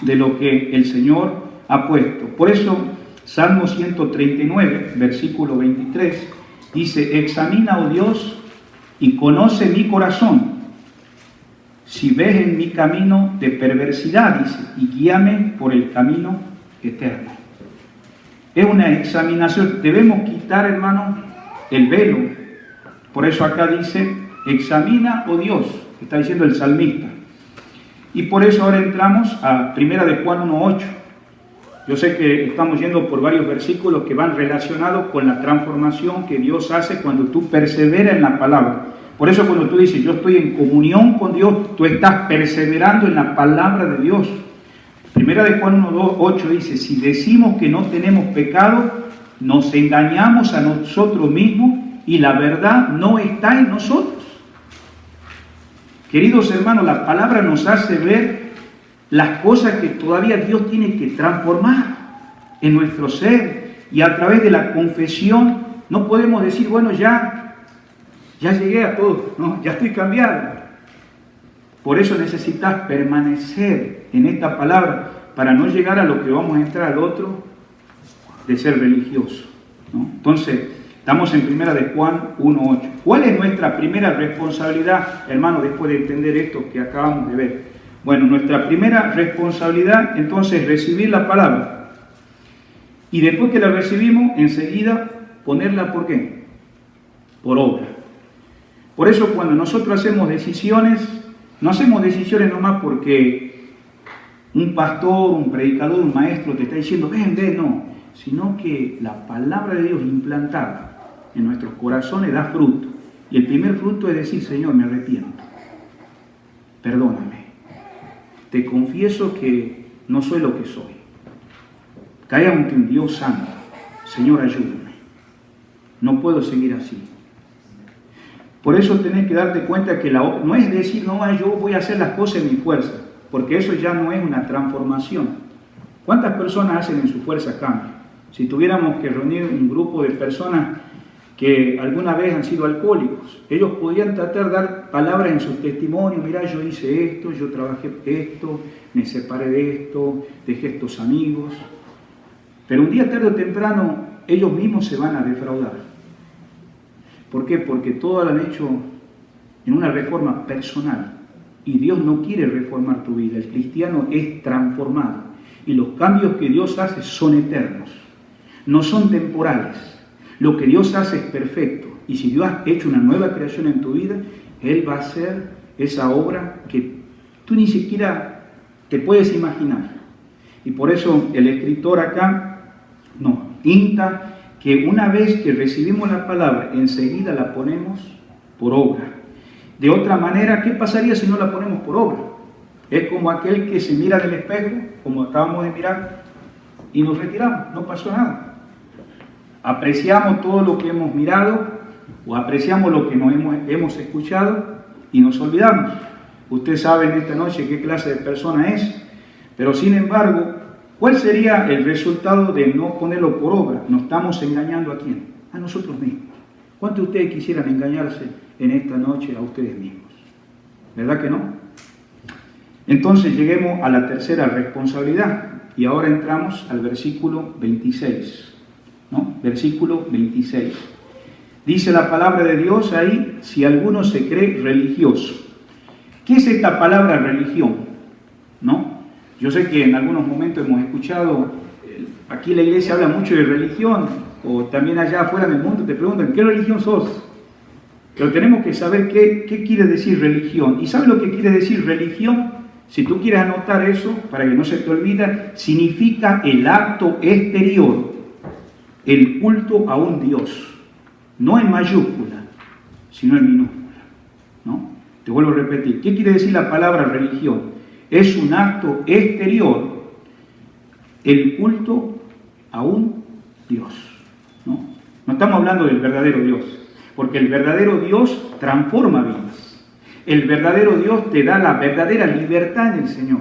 de lo que el Señor ha puesto. Por eso Salmo 139, versículo 23, dice, examina, oh Dios, y conoce mi corazón, si ves en mi camino de perversidad, dice, y guíame por el camino eterno. Es una examinación. Debemos quitar, hermano, el velo. Por eso acá dice, examina, oh Dios, está diciendo el salmista. Y por eso ahora entramos a 1 de Juan 1:8. Yo sé que estamos yendo por varios versículos que van relacionados con la transformación que Dios hace cuando tú perseveras en la palabra. Por eso cuando tú dices, yo estoy en comunión con Dios, tú estás perseverando en la palabra de Dios. 1 de Juan 1:8 dice, si decimos que no tenemos pecado, nos engañamos a nosotros mismos y la verdad no está en nosotros. Queridos hermanos, la palabra nos hace ver las cosas que todavía Dios tiene que transformar en nuestro ser, y a través de la confesión no podemos decir, bueno, ya llegué a todo, ¿no? Ya estoy cambiado. Por eso necesitas permanecer en esta palabra para no llegar a lo que vamos a entrar al otro de ser religioso, ¿no? Entonces, estamos en 1 de Juan 1:8. ¿Cuál es nuestra primera responsabilidad, hermano, después de entender esto que acabamos de ver? Bueno, nuestra primera responsabilidad, entonces, es recibir la palabra. Y después que la recibimos, enseguida ponerla, ¿por qué? Por obra. Por eso cuando nosotros hacemos decisiones, no hacemos decisiones nomás porque un pastor, un predicador, un maestro te está diciendo, ven, no. Sino que la palabra de Dios implantada en nuestros corazones da fruto. Y el primer fruto es decir, Señor, me arrepiento. Perdóname. Te confieso que no soy lo que soy. Cae ante un Dios santo. Señor, ayúdame. No puedo seguir así. Por eso tenés que darte cuenta que no es decir, no, yo voy a hacer las cosas en mi fuerza, porque eso ya no es una transformación. ¿Cuántas personas hacen en su fuerza cambio? Si tuviéramos que reunir un grupo de personas que alguna vez han sido alcohólicos, ellos podrían tratar de dar palabras en su testimonio, mira, yo hice esto, yo trabajé esto, me separé de esto, dejé estos amigos. Pero un día tarde o temprano ellos mismos se van a defraudar. ¿Por qué? Porque todo lo han hecho en una reforma personal. Y Dios no quiere reformar tu vida. El cristiano es transformado. Y los cambios que Dios hace son eternos. No son temporales. Lo que Dios hace es perfecto. Y si Dios ha hecho una nueva creación en tu vida, Él va a hacer esa obra que tú ni siquiera te puedes imaginar. Y por eso el escritor acá nos insta que una vez que recibimos la palabra, enseguida la ponemos por obra. De otra manera, ¿qué pasaría si no la ponemos por obra? Es como aquel que se mira en el espejo, como acabamos de mirar, y nos retiramos, no pasó nada. Apreciamos todo lo que hemos mirado, o apreciamos lo que nos hemos escuchado, y nos olvidamos. Usted sabe en esta noche qué clase de persona es, pero sin embargo, ¿cuál sería el resultado de no ponerlo por obra? Nos estamos engañando ¿a quién? A nosotros mismos. ¿Cuántos de ustedes quisieran engañarse en esta noche a ustedes mismos? ¿Verdad que no? Entonces lleguemos a la tercera responsabilidad. Y ahora entramos al versículo 26. ¿No? Versículo 26. Dice la palabra de Dios ahí, si alguno se cree religioso. ¿Qué es esta palabra religión? ¿No? Yo sé que en algunos momentos hemos escuchado, aquí la iglesia habla mucho de religión, o también allá afuera en el mundo te preguntan, ¿qué religión sos? Pero tenemos que saber qué quiere decir religión. ¿Y sabes lo que quiere decir religión? Si tú quieres anotar eso, para que no se te olvide, significa el acto exterior, el culto a un Dios. No en mayúscula, sino en minúscula. ¿No? Te vuelvo a repetir. ¿Qué quiere decir la palabra religión? Es un acto exterior, el culto a un Dios. ¿No? No estamos hablando del verdadero Dios. porque el verdadero Dios transforma vidas. El verdadero Dios te da la verdadera libertad en el Señor.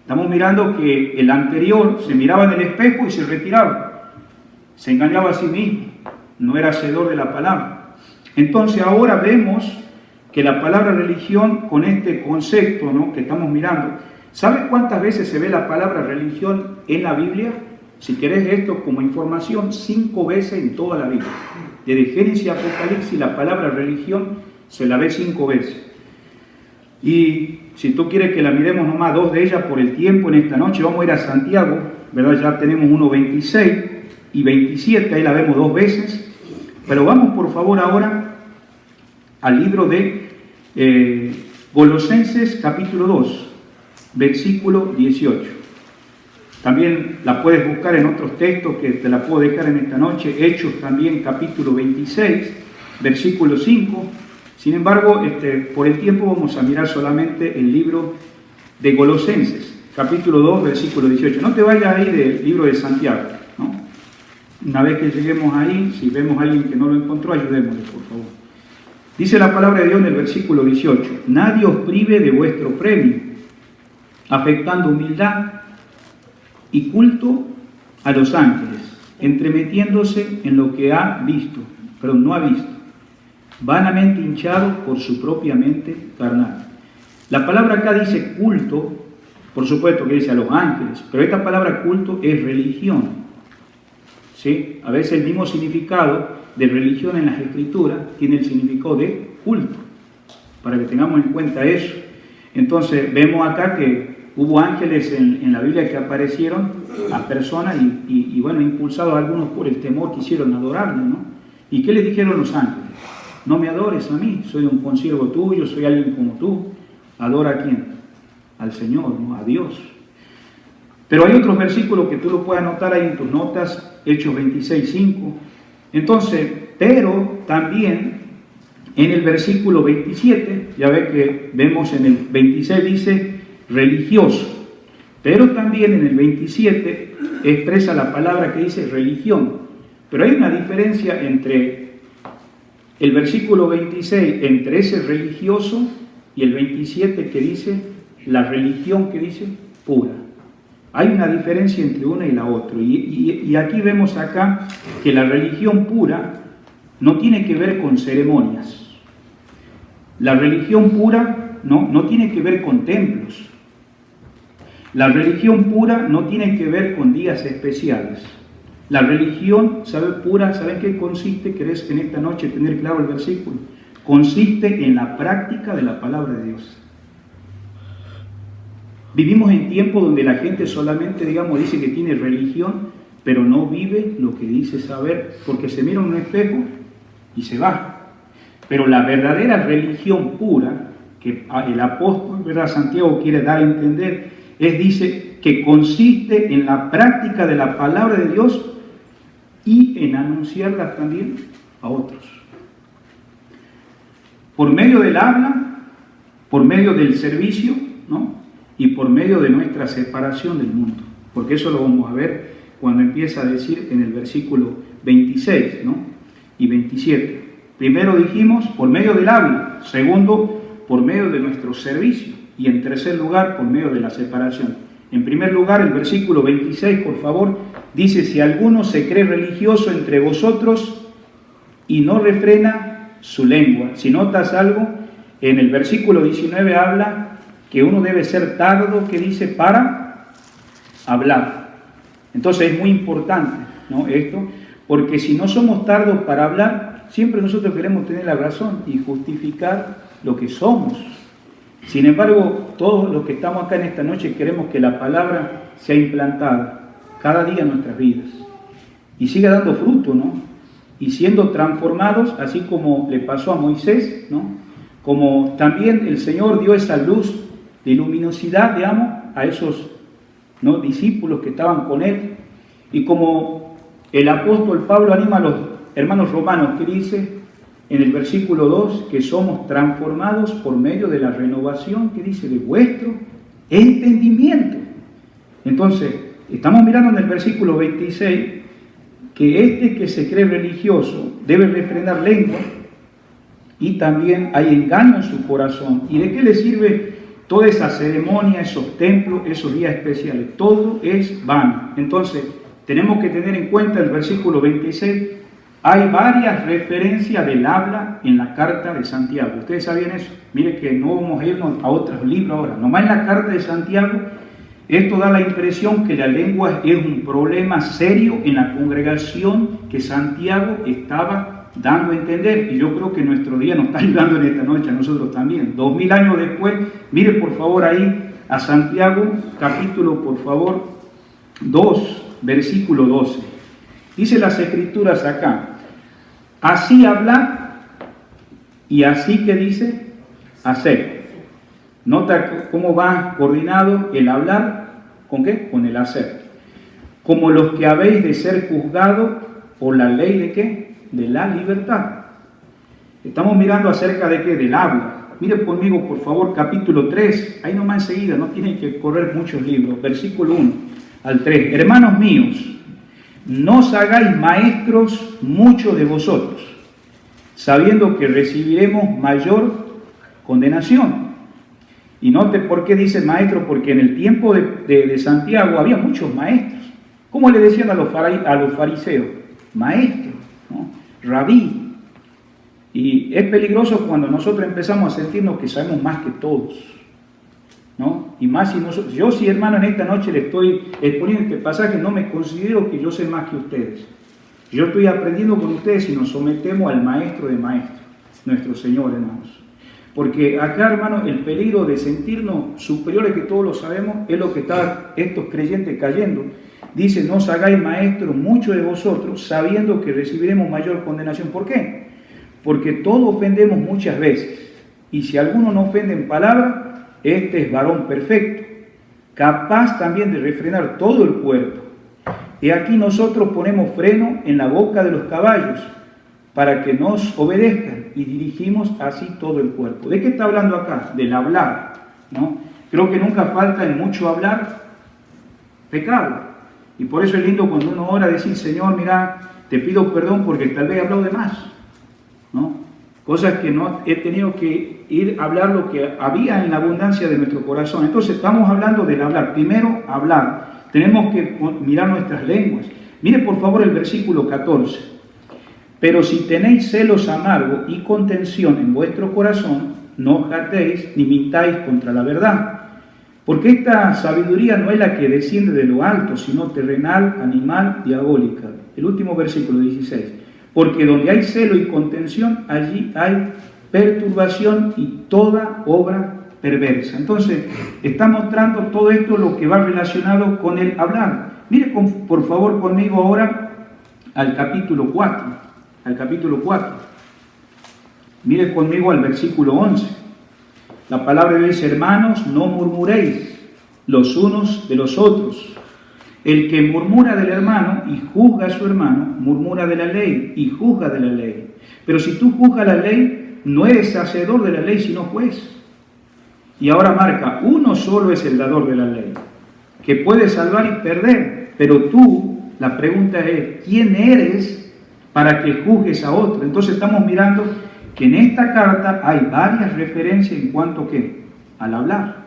Estamos mirando que el anterior se miraba en el espejo y se retiraba. Se engañaba a sí mismo, no era hacedor de la palabra. Entonces ahora vemos que la palabra religión, con este concepto, ¿no?, que estamos mirando, ¿sabes cuántas veces se ve la palabra religión en la Biblia? Si querés esto como información, 5 veces en toda la Biblia. Desde Génesis a Apocalipsis la palabra religión se la ve 5 veces. Y si tú quieres que la miremos nomás 2 de ellas por el tiempo en esta noche, vamos a ir a Santiago, ¿verdad? Ya tenemos 1:26 y 27, ahí la vemos 2 veces. Pero vamos por favor ahora al libro de Colosenses capítulo 2, versículo 18. También la puedes buscar en otros textos que te la puedo dejar en esta noche. Hechos también capítulo 26, versículo 5. Sin embargo, por el tiempo vamos a mirar solamente el libro de Colosenses, capítulo 2, versículo 18. No te vayas ahí del libro de Santiago, ¿no? Una vez que lleguemos ahí, si vemos a alguien que no lo encontró, ayudémosle, por favor. Dice la palabra de Dios en el versículo 18: nadie os prive de vuestro premio, afectando humildad y culto a los ángeles, entremetiéndose en lo que no ha visto, vanamente hinchado por su propia mente carnal. La palabra acá dice culto, por supuesto que dice a los ángeles, pero esta palabra culto es religión, ¿sí? A veces el mismo significado de religión en las Escrituras tiene el significado de culto, para que tengamos en cuenta eso. Entonces vemos acá que hubo ángeles en la Biblia que aparecieron a personas y bueno, impulsados algunos por el temor, quisieron adorarle, ¿no? ¿Y qué le dijeron los ángeles? No me adores a mí, soy un consiervo tuyo, soy alguien como tú. ¿Adora a quién? Al Señor, ¿no? A Dios. Pero hay otros versículos que tú lo puedes anotar ahí en tus notas, Hechos 26:5. Entonces, pero también en el versículo 27, ya ve que vemos en el 26 dice religioso, pero también en el 27 expresa la palabra que dice religión. Pero hay una diferencia entre el versículo 26, entre ese religioso, y el 27 que dice la religión, que dice pura. Hay una diferencia entre una y la otra. Y aquí vemos acá que la religión pura no tiene que ver con ceremonias. La religión pura no tiene que ver con templos. La religión pura no tiene que ver con días especiales. La religión pura, ¿saben qué consiste? ¿Querés en esta noche tener claro el versículo? Consiste en la práctica de la palabra de Dios. Vivimos en tiempos donde la gente solamente, dice que tiene religión, pero no vive lo que dice saber, porque se mira en un espejo y se va. Pero la verdadera religión pura, que el apóstol, ¿verdad?, Santiago quiere dar a entender, dice que consiste en la práctica de la palabra de Dios y en anunciarla también a otros. Por medio del habla, por medio del servicio, ¿no?, y por medio de nuestra separación del mundo. Porque eso lo vamos a ver cuando empieza a decir en el versículo 26, ¿no?, y 27. Primero dijimos por medio del habla, segundo por medio de nuestro servicio, y en tercer lugar por medio de la separación. En primer lugar, el versículo 26, por favor, dice: si alguno se cree religioso entre vosotros y no refrena su lengua. Si notas algo, en el versículo 19 habla que uno debe ser tardo, que dice, para hablar. Entonces es muy importante, ¿no?, esto, porque si no somos tardos para hablar, siempre nosotros queremos tener la razón y justificar lo que somos. Sin embargo, todos los que estamos acá en esta noche queremos que la palabra sea implantada cada día en nuestras vidas y siga dando fruto, ¿no?, y siendo transformados, así como le pasó a Moisés, ¿no?, como también el Señor dio esa luz de luminosidad, a esos, ¿no?, discípulos que estaban con él, y como el apóstol Pablo anima a los hermanos romanos, que dice en el versículo 2 que somos transformados por medio de la renovación, que dice, de vuestro entendimiento. Entonces, estamos mirando en el versículo 26 que que se cree religioso debe refrenar lengua, y también hay engaño en su corazón. ¿Y de qué le sirve toda esa ceremonia, esos templos, esos días especiales? Todo es vano. Entonces, tenemos que tener en cuenta el versículo 26. Hay varias referencias del habla en la carta de Santiago. ¿Ustedes sabían eso? Mire que no vamos a irnos a otros libros ahora. Nomás en la carta de Santiago, esto da la impresión que la lengua es un problema serio en la congregación que Santiago estaba dando a entender. Y yo creo que nuestro día nos está ayudando en esta noche a nosotros también. 2000 años después, mire por favor ahí a Santiago, capítulo por favor 2, versículo 12. Dice las Escrituras acá: así habla y así que dice, hacer. Nota cómo va coordinado el hablar, ¿con qué? Con el hacer. Como los que habéis de ser juzgados por la ley de qué? De la libertad. Estamos mirando acerca de qué? Del habla. Miren conmigo, por favor, capítulo 3, ahí nomás enseguida, no tienen que correr muchos libros, versículo 1 al 3. Hermanos míos, no os hagáis maestros muchos de vosotros, sabiendo que recibiremos mayor condenación. Y note por qué dice maestro, porque en el tiempo de Santiago había muchos maestros. ¿Cómo le decían a los fariseos? Maestro, ¿no? Rabí. Y es peligroso cuando nosotros empezamos a sentirnos que sabemos más que todos, ¿no? Y más si nosotros, yo sí, hermano, en esta noche le estoy exponiendo este pasaje, no me considero que yo sé más que ustedes. Yo estoy aprendiendo con ustedes y nos sometemos al maestro de maestros, nuestro Señor, hermanos. Porque acá, hermano, el peligro de sentirnos superiores que todos lo sabemos es lo que están estos creyentes cayendo. Dice, no os hagáis maestros muchos de vosotros, sabiendo que recibiremos mayor condenación. ¿Por qué? Porque todos ofendemos muchas veces. Y si alguno no ofende en palabra, este es varón perfecto, capaz también de refrenar todo el cuerpo. Y aquí nosotros ponemos freno en la boca de los caballos, para que nos obedezcan, y dirigimos así todo el cuerpo. ¿De qué está hablando acá? Del hablar, ¿no? Creo que nunca falta en mucho hablar pecado. Y por eso es lindo cuando uno ora decir, Señor, mira, te pido perdón porque tal vez he hablado de más, ¿no? Cosas que no he tenido que ir a hablar lo que había en la abundancia de nuestro corazón. Entonces estamos hablando del hablar. Primero, hablar. Tenemos que mirar nuestras lenguas. Mire por favor el versículo 14. Pero si tenéis celos amargos y contención en vuestro corazón, no os jactéis ni mintáis contra la verdad. Porque esta sabiduría no es la que desciende de lo alto, sino terrenal, animal, diabólica. El último versículo 16. Porque donde hay celo y contención, allí hay perturbación y toda obra perversa. Entonces, está mostrando todo esto lo que va relacionado con el hablar. Mire por favor conmigo ahora al capítulo 4. Al capítulo 4. Mire conmigo al versículo 11. La palabra dice, hermanos, no murmuréis los unos de los otros. El que murmura del hermano y juzga a su hermano, murmura de la ley y juzga de la ley. Pero si tú juzgas la ley, no eres hacedor de la ley, sino juez. Y ahora marca, uno solo es el dador de la ley, que puede salvar y perder. Pero tú, la pregunta es, ¿quién eres para que juzgues a otro? Entonces estamos mirando que en esta carta hay varias referencias en cuanto a ¿qué? Al hablar.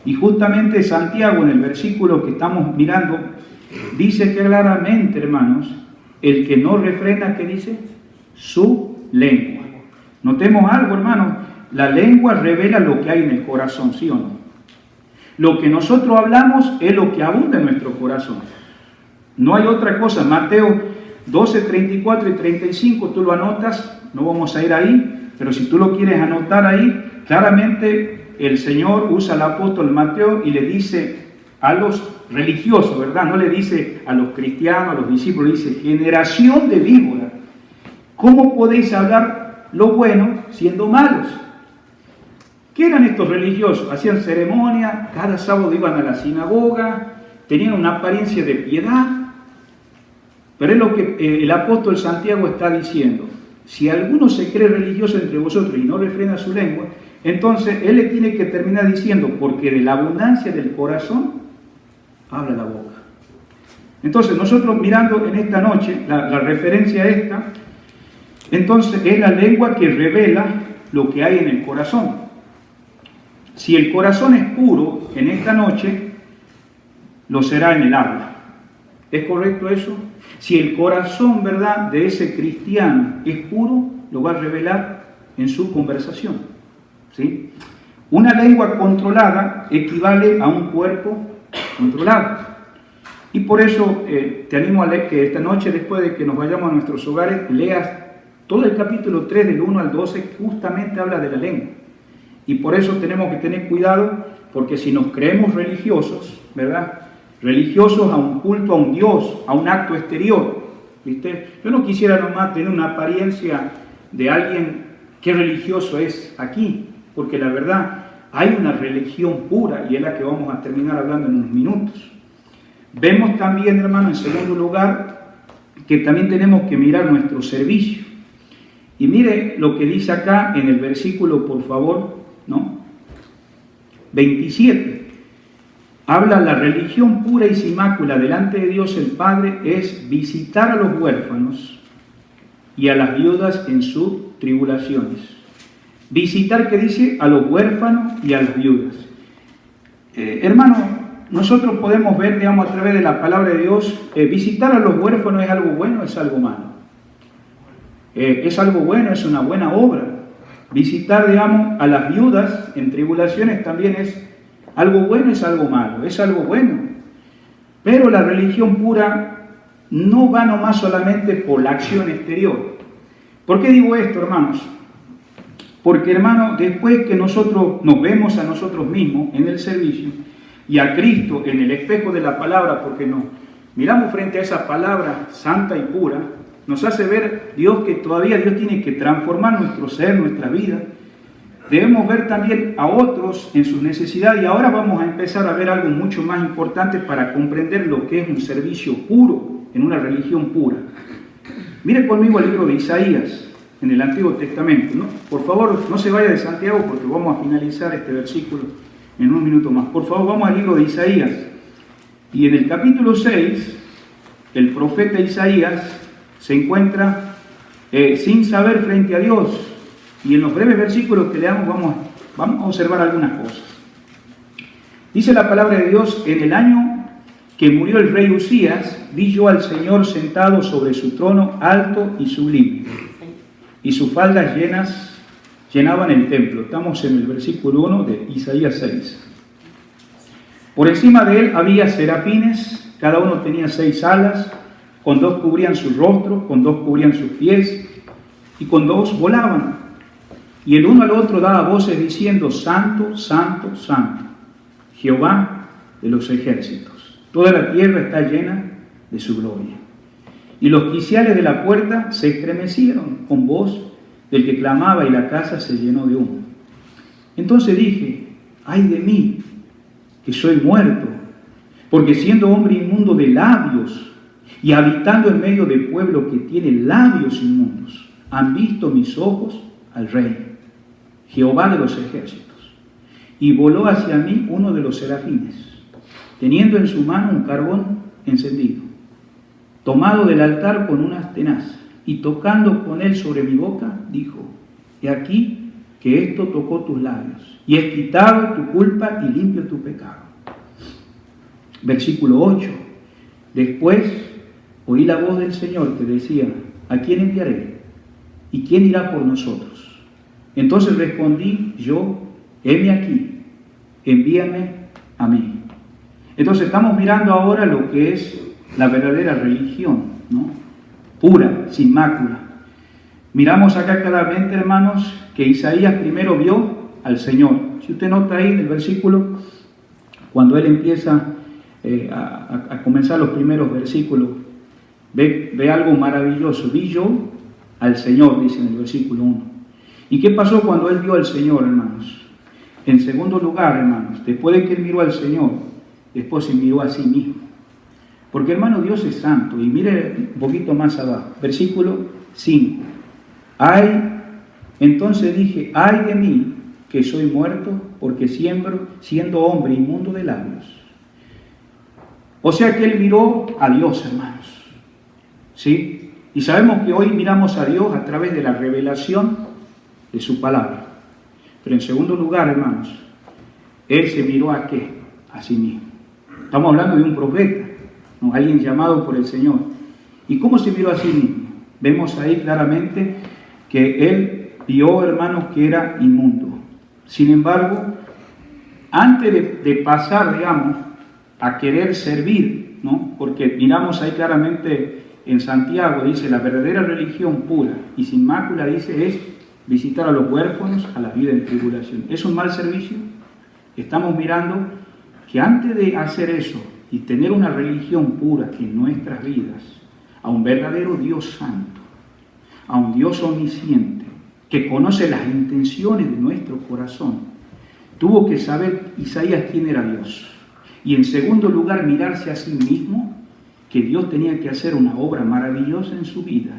Y justamente Santiago, en el versículo que estamos mirando, dice claramente, hermanos, el que no refrena, ¿qué dice? Su lengua. Notemos algo, hermanos, la lengua revela lo que hay en el corazón, ¿sí o no? Lo que nosotros hablamos es lo que abunda en nuestro corazón. No hay otra cosa. Mateo 12, 34 y 35, tú lo anotas, no vamos a ir ahí, pero si tú lo quieres anotar ahí, claramente el Señor usa al apóstol Mateo y le dice a los religiosos, ¿verdad? No le dice a los cristianos, a los discípulos, dice, generación de víboras, ¿cómo podéis hablar lo bueno siendo malos? ¿Qué eran estos religiosos? Hacían ceremonia, cada sábado iban a la sinagoga, tenían una apariencia de piedad. Pero es lo que el apóstol Santiago está diciendo. Si alguno se cree religioso entre vosotros y no refrena su lengua, entonces él le tiene que terminar diciendo, porque de la abundancia del corazón habla la boca. Entonces nosotros mirando en esta noche la referencia esta, Entonces es la lengua que revela lo que hay en el corazón. Si el corazón es puro en esta noche, lo será en el habla. ¿Es correcto eso? Si el corazón, ¿verdad?, de ese cristiano es puro, lo va a revelar en su conversación. ¿Sí? Una lengua controlada equivale a un cuerpo controlado. Y por eso te animo a leer que esta noche, después de que nos vayamos a nuestros hogares, leas todo el capítulo 3 del 1 al 12, justamente habla de la lengua. Y por eso tenemos que tener cuidado, porque si nos creemos religiosos, ¿verdad?, religiosos a un culto, a un Dios, a un acto exterior, ¿viste? Yo no quisiera nomás tener una apariencia de alguien que religioso es aquí, porque la verdad hay una religión pura y es la que vamos a terminar hablando en unos minutos. Vemos también, hermano, en segundo lugar, que también tenemos que mirar nuestro servicio. Y mire lo que dice acá en el versículo, por favor, ¿no? 27. Habla, la religión pura y sin mácula delante de Dios el Padre es visitar a los huérfanos y a las viudas en sus tribulaciones. Visitar, ¿qué dice? A los huérfanos y a las viudas. Hermano, nosotros podemos ver, digamos, a través de la palabra de Dios, visitar a los huérfanos es algo bueno, es algo malo. Es algo bueno, es una buena obra. Visitar, digamos, a las viudas en tribulaciones también es algo bueno, es algo malo, es algo bueno. Pero la religión pura no va nomás solamente por la acción exterior. ¿Por qué digo esto, hermanos? Porque, hermano, después que nosotros nos vemos a nosotros mismos en el servicio y a Cristo en el espejo de la palabra, porque nos miramos frente a esa palabra santa y pura, nos hace ver Dios que todavía Dios tiene que transformar nuestro ser, nuestra vida. Debemos ver también a otros en su necesidad y ahora vamos a empezar a ver algo mucho más importante para comprender lo que es un servicio puro en una religión pura. Mire conmigo el libro de Isaías en el Antiguo Testamento, ¿no? Por favor, no se vaya de Santiago porque vamos a finalizar este versículo en un minuto más. Por favor, vamos al libro de Isaías. Y en el capítulo 6, el profeta Isaías se encuentra sin saber frente a Dios. Y en los breves versículos que leamos vamos a observar algunas cosas. Dice la palabra de Dios: en el año que murió el rey Usías, vi yo al Señor sentado sobre su trono alto y sublime, y sus faldas llenaban el templo. Estamos en el versículo 1 de Isaías 6. Por encima de él había serafines, cada uno tenía 6 alas, con 2 cubrían su rostro, con 2 cubrían sus pies, y con 2 volaban. Y el uno al otro daba voces diciendo: Santo, Santo, Santo, Jehová de los ejércitos. Toda la tierra está llena de su gloria. Y los quiciales de la puerta se estremecieron con voz del que clamaba, y la casa se llenó de humo. Entonces dije: ay de mí, que soy muerto, porque siendo hombre inmundo de labios y habitando en medio de pueblo que tiene labios inmundos, han visto mis ojos al Rey, Jehová de los ejércitos. Y voló hacia mí uno de los serafines, teniendo en su mano un carbón encendido, tomado del altar con una tenaz, y tocando con él sobre mi boca, dijo: he aquí que esto tocó tus labios, y he quitado tu culpa y limpio tu pecado. Versículo 8. Después oí la voz del Señor que decía: ¿a quién enviaré? ¿Y quién irá por nosotros? Entonces respondí yo: heme aquí, envíame a mí. Entonces estamos mirando ahora lo que es la verdadera religión, ¿no? Pura, sin mácula. Miramos acá claramente, hermanos, que Isaías primero vio al Señor. Si usted nota ahí en el versículo, cuando él empieza a comenzar los primeros versículos, ve algo maravilloso. Vi yo al Señor, dice en el versículo 1. ¿Y qué pasó cuando él vio al Señor, hermanos? En segundo lugar, hermanos, después de que él miró al Señor, después se miró a sí mismo. Porque, hermano, Dios es santo. Y mire un poquito más abajo, versículo 5. Entonces dije: ay de mí, que soy muerto, porque siendo hombre inmundo de labios. O sea que él miró a Dios, hermanos. ¿Sí? Y sabemos que hoy miramos a Dios a través de la revelación de su palabra. Pero en segundo lugar, hermanos, Él se miró ¿a qué? A sí mismo. Estamos hablando de un profeta, ¿no? Alguien llamado por el Señor. ¿Y cómo se miró a sí mismo? Vemos ahí claramente que Él vio, hermanos, que era inmundo. Sin embargo, antes de pasar, digamos, a querer servir, ¿no? Porque miramos ahí claramente en Santiago, dice, la verdadera religión pura y sin mácula, dice, es visitar a los huérfanos, a la vida en tribulación. ¿Es un mal servicio? Estamos mirando que antes de hacer eso y tener una religión pura en nuestras vidas, a un verdadero Dios santo, a un Dios omnisciente, que conoce las intenciones de nuestro corazón, tuvo que saber Isaías quién era Dios. Y en segundo lugar, mirarse a sí mismo, que Dios tenía que hacer una obra maravillosa en su vida,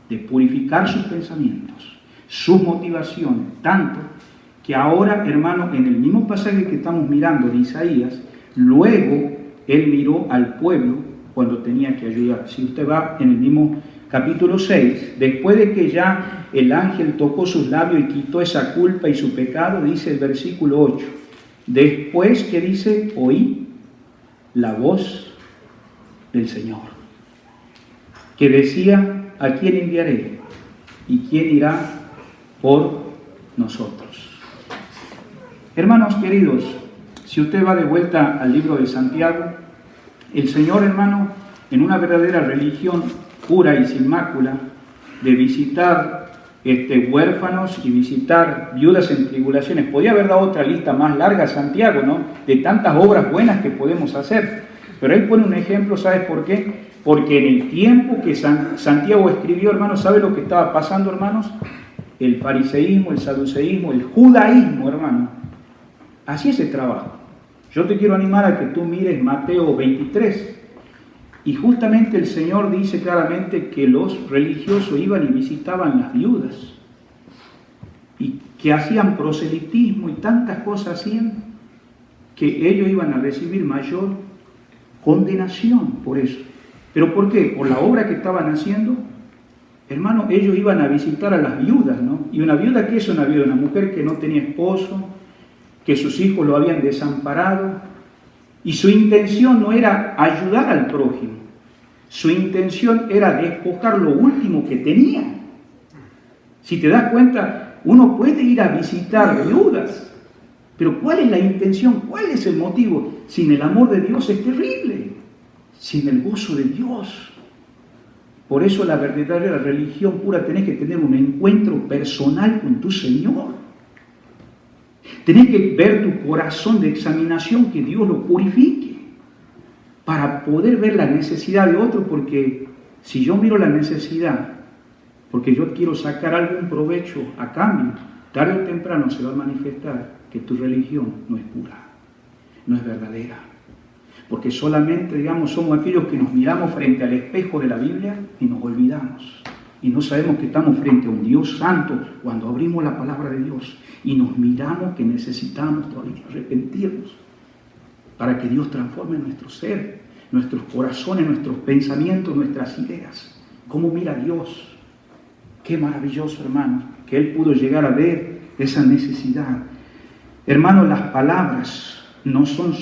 de purificar sus pensamientos, sus motivaciones, tanto que ahora, hermano, en el mismo pasaje que estamos mirando de Isaías, luego Él miró al pueblo cuando tenía que ayudar. Si usted va en el mismo capítulo 6, después de que ya el ángel tocó sus labios y quitó esa culpa y su pecado, dice el versículo 8, después que dice, oí la voz del Señor, que decía, ¿a quién enviaré? ¿Y quién irá por nosotros? Hermanos queridos, si usted va de vuelta al libro de Santiago, el Señor, hermano, en una verdadera religión pura y sin mácula, de visitar huérfanos y visitar viudas en tribulaciones. Podía haber dado otra lista más larga, Santiago, ¿no? De tantas obras buenas que podemos hacer. Pero él pone un ejemplo, ¿sabes por qué? Porque en el tiempo que Santiago escribió, hermanos, ¿sabe lo que estaba pasando, hermanos? El fariseísmo, el saduceísmo, el judaísmo, hermano. Así es el trabajo. Yo te quiero animar a que tú mires Mateo 23. Y justamente el Señor dice claramente que los religiosos iban y visitaban las viudas. Y que hacían proselitismo y tantas cosas hacían que ellos iban a recibir mayor condenación por eso. ¿Pero por qué? Por la obra que estaban haciendo. Hermano, ellos iban a visitar a las viudas, ¿no? Y una viuda, ¿qué es una viuda? Una mujer que no tenía esposo, que sus hijos lo habían desamparado, y su intención no era ayudar al prójimo, su intención era despojar lo último que tenía. Si te das cuenta, uno puede ir a visitar viudas, pero ¿cuál es la intención? ¿Cuál es el motivo? Sin el amor de Dios es terrible, sin el gozo de Dios. Por eso la verdadera religión pura, tenés que tener un encuentro personal con tu Señor. Tenés que ver tu corazón de examinación, que Dios lo purifique, para poder ver la necesidad de otro, porque si yo miro la necesidad, porque yo quiero sacar algún provecho a cambio, tarde o temprano se va a manifestar que tu religión no es pura, no es verdadera. Porque solamente, digamos, somos aquellos que nos miramos frente al espejo de la Biblia y nos olvidamos. Y no sabemos que estamos frente a un Dios santo cuando abrimos la palabra de Dios y nos miramos que necesitamos todavía arrepentirnos para que Dios transforme nuestro ser, nuestros corazones, nuestros pensamientos, nuestras ideas. ¿Cómo mira Dios? Qué maravilloso, hermano, que Él pudo llegar a ver esa necesidad. Hermano, las palabras no son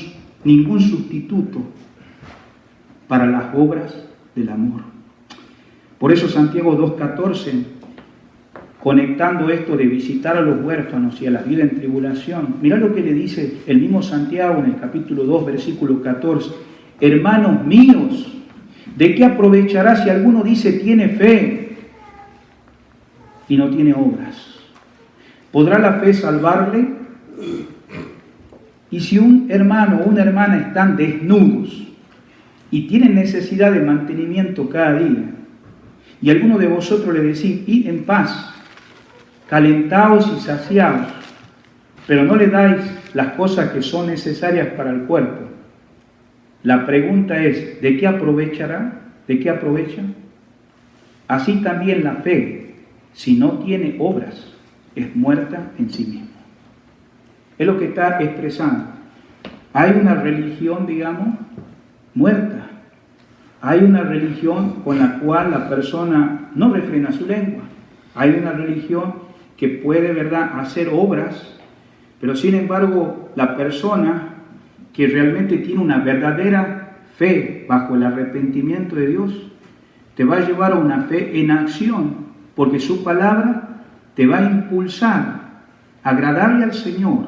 ningún sustituto para las obras del amor. Por eso Santiago 2:14, conectando esto de visitar a los huérfanos y a la vida en tribulación, mirá lo que le dice el mismo Santiago en el capítulo 2, versículo 14. Hermanos míos, ¿de qué aprovechará si alguno dice tiene fe y no tiene obras? ¿Podrá la fe salvarle? Y si un hermano o una hermana están desnudos y tienen necesidad de mantenimiento cada día, y alguno de vosotros le decís, id en paz, calentaos y saciaos, pero no le dais las cosas que son necesarias para el cuerpo, la pregunta es, ¿de qué aprovechará? ¿De qué aprovecha? Así también la fe, si no tiene obras, es muerta en sí misma. Es lo que está expresando. Hay una religión, digamos, muerta. Hay una religión con la cual la persona no refrena su lengua. Hay una religión que puede, ¿verdad?, hacer obras, pero sin embargo la persona que realmente tiene una verdadera fe bajo el arrepentimiento de Dios, te va a llevar a una fe en acción, porque su palabra te va a impulsar a agradarle al Señor,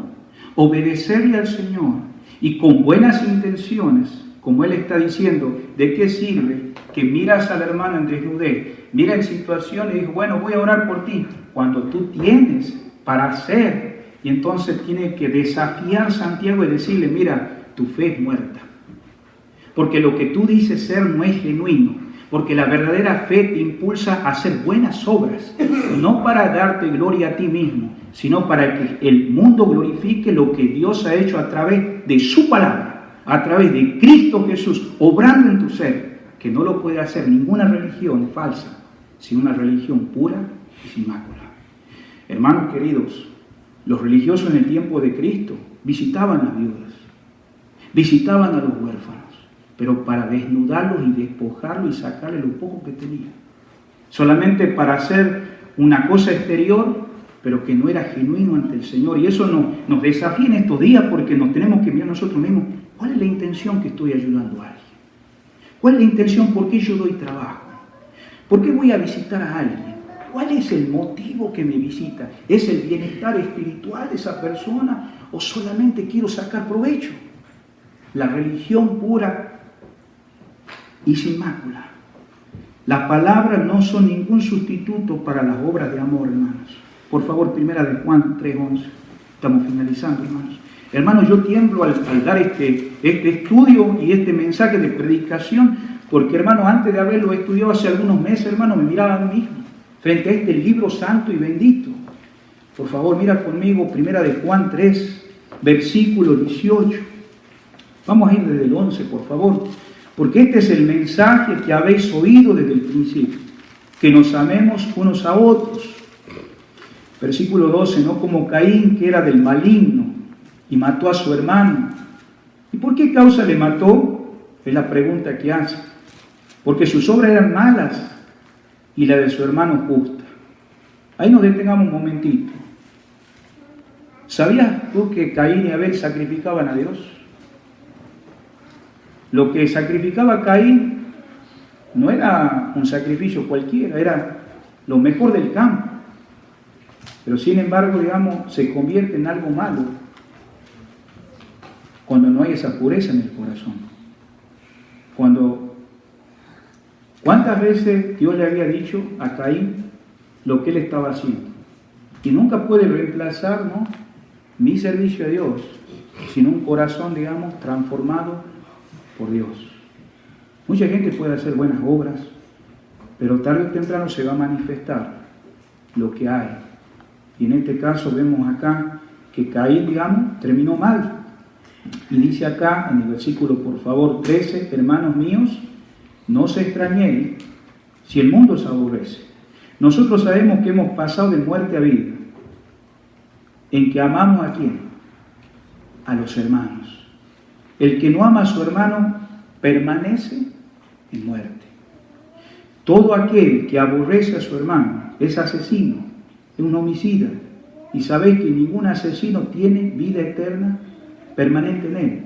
obedecerle al Señor, y con buenas intenciones, como Él está diciendo, ¿de qué sirve que miras al hermano en desnudez, mira en situaciones y dices, bueno, voy a orar por ti, cuando tú tienes para hacer? Y entonces tiene que desafiar Santiago y decirle, mira, tu fe es muerta, porque lo que tú dices ser no es genuino, porque la verdadera fe te impulsa a hacer buenas obras, no para darte gloria a ti mismo, sino para que el mundo glorifique lo que Dios ha hecho a través de su palabra, a través de Cristo Jesús, obrando en tu ser, que no lo puede hacer ninguna religión falsa, sino una religión pura y sin mácula. Hermanos queridos, los religiosos en el tiempo de Cristo visitaban a las viudas, visitaban a los huérfanos, pero para desnudarlos y despojarlos y sacarles lo poco que tenían. Solamente para hacer una cosa exterior, pero que no era genuino ante el Señor. Y eso nos desafía en estos días, porque nos tenemos que mirar nosotros mismos. ¿Cuál es la intención que estoy ayudando a alguien? ¿Cuál es la intención? ¿Por qué yo doy trabajo? ¿Por qué voy a visitar a alguien? ¿Cuál es el motivo que me visita? ¿Es el bienestar espiritual de esa persona o solamente quiero sacar provecho? La religión pura y sin mácula. Las palabras no son ningún sustituto para las obras de amor, hermanos. Por favor, primera de Juan 3:11. Estamos finalizando, hermanos. Hermanos, yo tiemblo al dar este estudio y este mensaje de predicación, porque, hermanos, antes de haberlo estudiado hace algunos meses, hermanos, me miraba a mí mismo frente a este libro santo y bendito. Por favor, mira conmigo, primera de Juan 3, versículo 18. Vamos a ir desde el 11, por favor, porque este es el mensaje que habéis oído desde el principio, que nos amemos unos a otros. Versículo 12, no como Caín, que era del maligno y mató a su hermano. ¿Y por qué causa le mató? Es la pregunta que hace. Porque sus obras eran malas y la de su hermano justa. Ahí nos detengamos un momentito. ¿Sabías tú que Caín y Abel sacrificaban a Dios? Lo que sacrificaba Caín no era un sacrificio cualquiera, era lo mejor del campo. Pero sin embargo, digamos, se convierte en algo malo cuando no hay esa pureza en el corazón. ¿Cuántas veces Dios le había dicho a Caín lo que él estaba haciendo? Y nunca puede reemplazar, ¿no?, mi servicio a Dios, sino un corazón, digamos, transformado por Dios. Mucha gente puede hacer buenas obras, pero tarde o temprano se va a manifestar lo que hay. Y en este caso vemos acá que Caín, digamos, terminó mal. Y dice acá en el versículo, por favor, 13, hermanos míos, no os extrañéis si el mundo os aborrece. Nosotros sabemos que hemos pasado de muerte a vida, en que amamos ¿a quién? A los hermanos. El que no ama a su hermano permanece en muerte. Todo aquel que aborrece a su hermano es asesino, es un homicida. Y sabéis que ningún asesino tiene vida eterna permanente en él.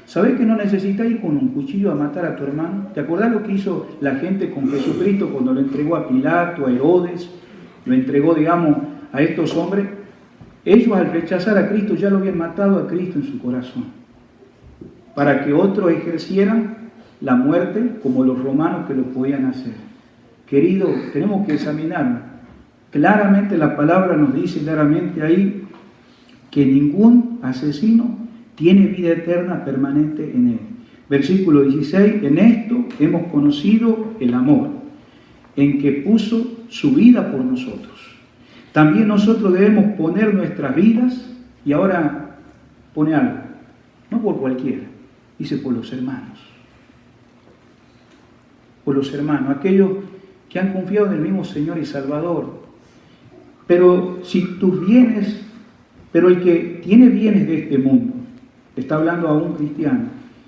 ¿Sabéis que no necesitas ir con un cuchillo a matar a tu hermano? ¿Te acordás lo que hizo la gente con Jesucristo cuando lo entregó a Pilato, a Herodes? Lo entregó, digamos, a estos hombres. Ellos, al rechazar a Cristo, ya lo habían matado a Cristo en su corazón, para que otros ejercieran la muerte como los romanos que lo podían hacer. Querido, tenemos que examinarlo. Claramente la palabra nos dice claramente ahí que ningún asesino tiene vida eterna permanente en él. Versículo 16, en esto hemos conocido el amor, en que puso su vida por nosotros. También nosotros debemos poner nuestras vidas, y ahora pone algo, no por cualquiera, dice por los hermanos. Por los hermanos, aquellos que han confiado en el mismo Señor y Salvador. Pero el que tiene bienes de este mundo, está hablando a un cristiano,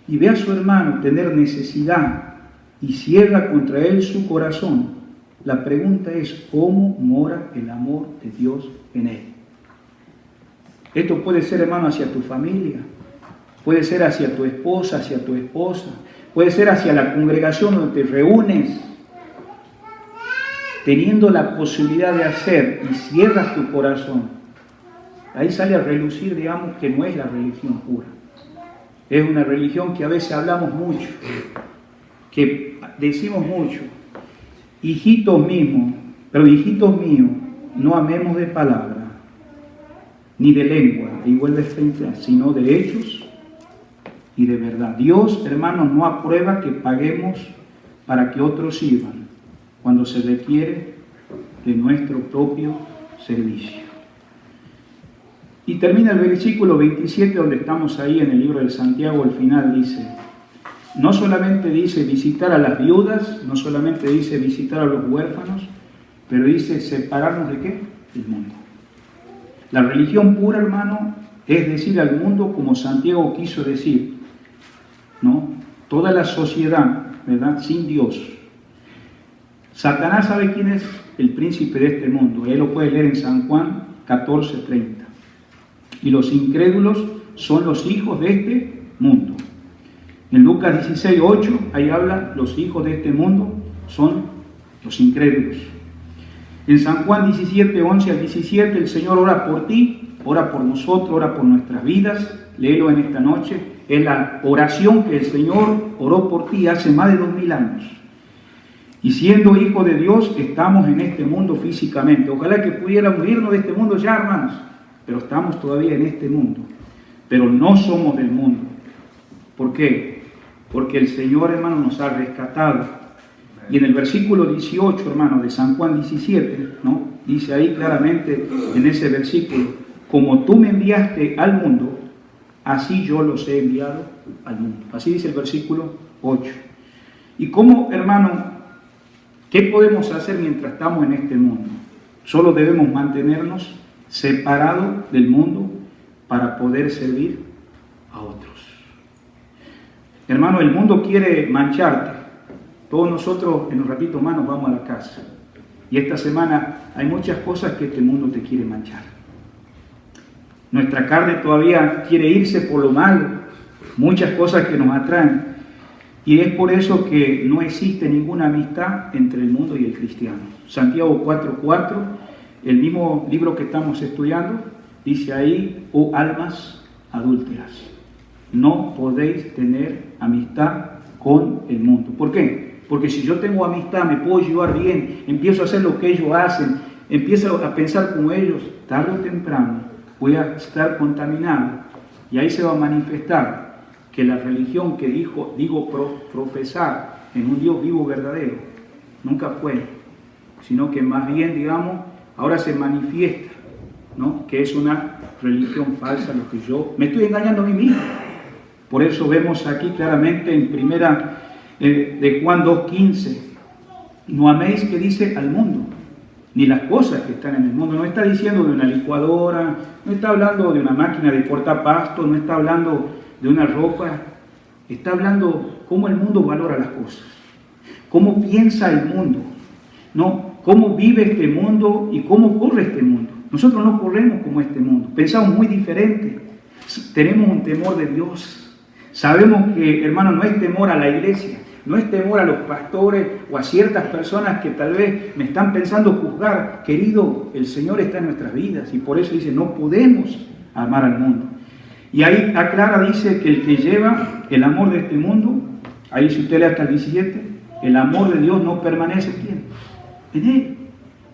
y ve a su hermano tener necesidad, y cierra contra él su corazón. La pregunta es, ¿cómo mora el amor de Dios en él? Esto puede ser, hermano, hacia tu familia, puede ser hacia tu esposa, puede ser hacia la congregación donde te reúnes, teniendo la posibilidad de hacer y cierras tu corazón. Ahí sale a relucir, digamos, que no es la religión pura. Es una religión que a veces hablamos mucho, que decimos mucho. Hijitos míos, no amemos de palabra, ni de lengua, igual de frente, sino de hechos y de verdad. Dios, hermanos, no aprueba que paguemos para que otros sirvan, cuando se requiere de nuestro propio servicio. Y termina el versículo 27, donde estamos ahí en el libro de Santiago, al final dice, no solamente dice visitar a las viudas, no solamente dice visitar a los huérfanos, pero dice separarnos de ¿qué? Del mundo. La religión pura, hermano, es decir al mundo como Santiago quiso decir, ¿no? Toda la sociedad, ¿verdad? Sin Dios. Satanás sabe quién es el príncipe de este mundo. Él lo puede leer en San Juan 14:30. Y los incrédulos son los hijos de este mundo. En Lucas 16:8, ahí habla, los hijos de este mundo son los incrédulos. En San Juan 17:11 al 17, el Señor ora por ti, ora por nosotros, ora por nuestras vidas. Léelo en esta noche. Es la oración que el Señor oró por ti hace más de 2000 años. Y siendo hijos de Dios, estamos en este mundo físicamente. Ojalá que pudiéramos irnos de este mundo ya, hermanos, pero estamos todavía en este mundo. Pero no somos del mundo. ¿Por qué? Porque el Señor, hermano, nos ha rescatado. Y en el versículo 18, hermano, de San Juan 17, ¿no? Dice ahí claramente en ese versículo, como tú me enviaste al mundo, así yo los he enviado al mundo. Así dice el versículo 8. ¿Y cómo, hermano, qué podemos hacer mientras estamos en este mundo? Solo debemos mantenernos separados del mundo para poder servir a otros. Hermano, el mundo quiere mancharte. Todos nosotros en un ratito más nos vamos a la casa. Y esta semana hay muchas cosas que este mundo te quiere manchar. Nuestra carne todavía quiere irse por lo malo. Muchas cosas que nos atraen. Y es por eso que no existe ninguna amistad entre el mundo y el cristiano. Santiago 4:4, el mismo libro que estamos estudiando, dice ahí, oh almas adúlteras, no podéis tener amistad con el mundo. ¿Por qué? Porque si yo tengo amistad, me puedo llevar bien, empiezo a hacer lo que ellos hacen, empiezo a pensar como ellos, tarde o temprano voy a estar contaminado. Y ahí se va a manifestar que la religión que digo profesar en un Dios vivo verdadero, nunca fue, sino que más bien, digamos, ahora se manifiesta, ¿no? Que es una religión falsa, lo que yo me estoy engañando a mí mismo. Por eso vemos aquí claramente en primera de Juan 2:15, no améis, que dice, al mundo, ni las cosas que están en el mundo. No está diciendo de una licuadora, no está hablando de una máquina de cortapasto, no está hablando de una ropa, está hablando cómo el mundo valora las cosas, cómo piensa el mundo, ¿no? Cómo vive este mundo y cómo corre este mundo. Nosotros no corremos como este mundo, pensamos muy diferente, tenemos un temor de Dios. Sabemos que, hermano, no es temor a la iglesia, no es temor a los pastores o a ciertas personas que tal vez me están pensando juzgar. Querido, el Señor está en nuestras vidas y por eso dice, no podemos amar al mundo. Y ahí aclara, dice que el que lleva el amor de este mundo, ahí si usted lee hasta el 17, el amor de Dios no permanece en él.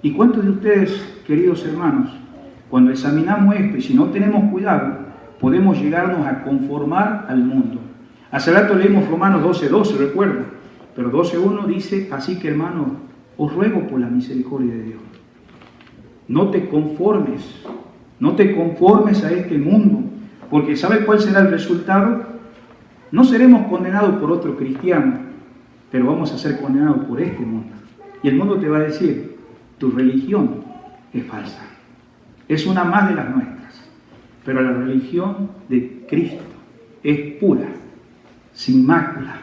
¿Y cuántos de ustedes, queridos hermanos, cuando examinamos esto y si no tenemos cuidado, podemos llegarnos a conformar al mundo? Hace rato leímos Romanos 12:12, recuerdo, pero 12:1 dice, así que hermanos, os ruego por la misericordia de Dios, no te conformes a este mundo, porque ¿sabe cuál será el resultado? No seremos condenados por otro cristiano, pero vamos a ser condenados por este mundo. Y el mundo te va a decir, tu religión es falsa, es una más de las nuestras, pero la religión de Cristo es pura, sin mácula.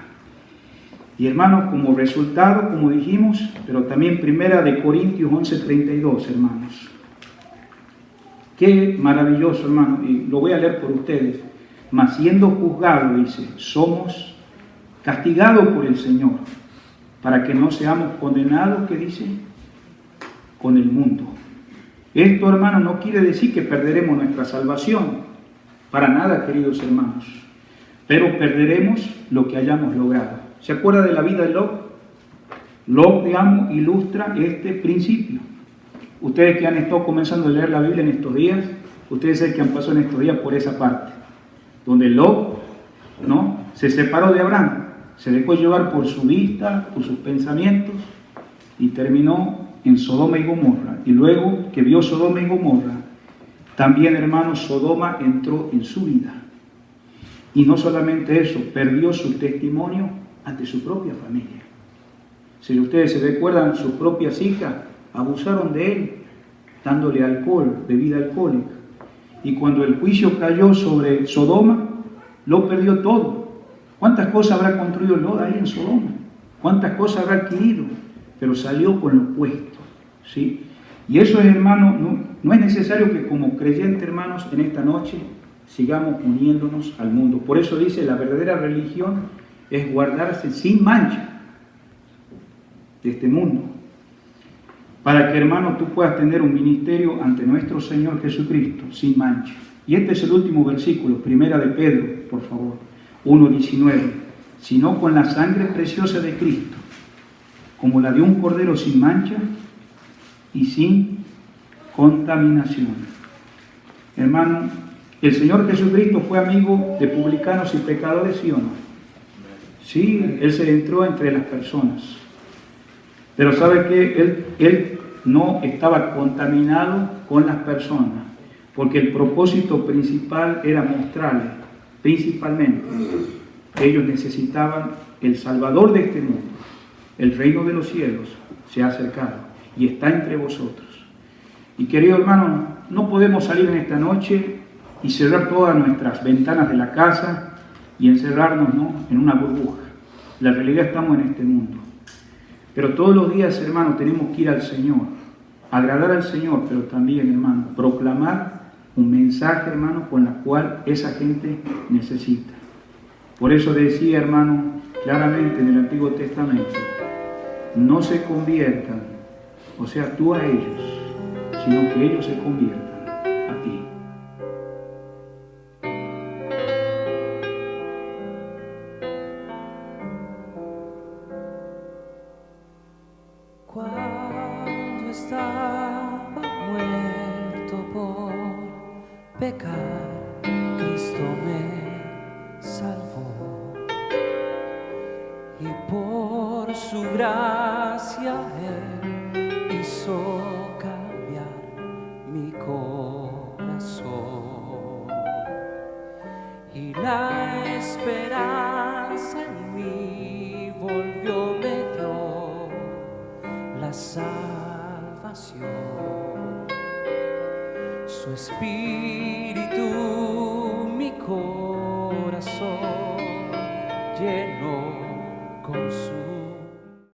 Y hermanos, como resultado, como dijimos, pero también primera de Corintios 11:32, hermanos. Qué maravilloso, hermano, y lo voy a leer por ustedes. Mas siendo juzgados, dice, somos castigados por el Señor, para que no seamos condenados, ¿qué dice? Con el mundo. Esto, hermano, no quiere decir que perderemos nuestra salvación. Para nada, queridos hermanos. Pero perderemos lo que hayamos logrado. ¿Se acuerda de la vida de Lot? Lot, digamos, ilustra este principio. Ustedes que han estado comenzando a leer la Biblia en estos días, ustedes saben que han pasado en estos días por esa parte, donde Lot, ¿no?, se separó de Abraham, se dejó llevar por su vista, por sus pensamientos, y terminó en Sodoma y Gomorra. Y luego que vio Sodoma y Gomorra, también, hermanos, Sodoma entró en su vida. Y no solamente eso, perdió su testimonio ante su propia familia. Si ustedes se recuerdan, sus propias hijas abusaron de él, dándole alcohol, bebida alcohólica. Y cuando el juicio cayó sobre Sodoma, Lot perdió todo. ¿Cuántas cosas habrá construido Lot ahí en Sodoma? ¿Cuántas cosas habrá adquirido? Pero salió con lo puesto, ¿sí? Y eso es, hermano, no es necesario que como creyentes, hermanos, en esta noche sigamos uniéndonos al mundo. Por eso dice, la verdadera religión es guardarse sin mancha de este mundo, para que, hermano, tú puedas tener un ministerio ante nuestro Señor Jesucristo sin mancha. Y este es el último versículo, primera de Pedro, por favor, 1:19. Sino con la sangre preciosa de Cristo, como la de un cordero sin mancha y sin contaminación. Hermano, el Señor Jesucristo fue amigo de publicanos y pecadores, ¿sí o no? Sí, Él se entró entre las personas. Pero ¿sabe qué? Él no estaba contaminado con las personas, porque el propósito principal era mostrarles, principalmente, que ellos necesitaban el Salvador de este mundo. El reino de los cielos se ha acercado y está entre vosotros. Y querido hermano, no podemos salir en esta noche y cerrar todas nuestras ventanas de la casa y encerrarnos, ¿no?, en una burbuja. La realidad, estamos en este mundo. Pero todos los días, hermano, tenemos que ir al Señor, agradar al Señor, pero también, hermano, proclamar un mensaje, hermano, con la cual esa gente necesita. Por eso decía, hermano, claramente en el Antiguo Testamento, no se conviertan, o sea, tú a ellos, sino que ellos se conviertan a ti. Cuando estaba muerto por pecar, Cristo me salvó, y por su gracia Él hizo cambiar mi corazón, y la esperanza en mí volvió, me dio la salvación. Su espíritu mi corazón llenó con su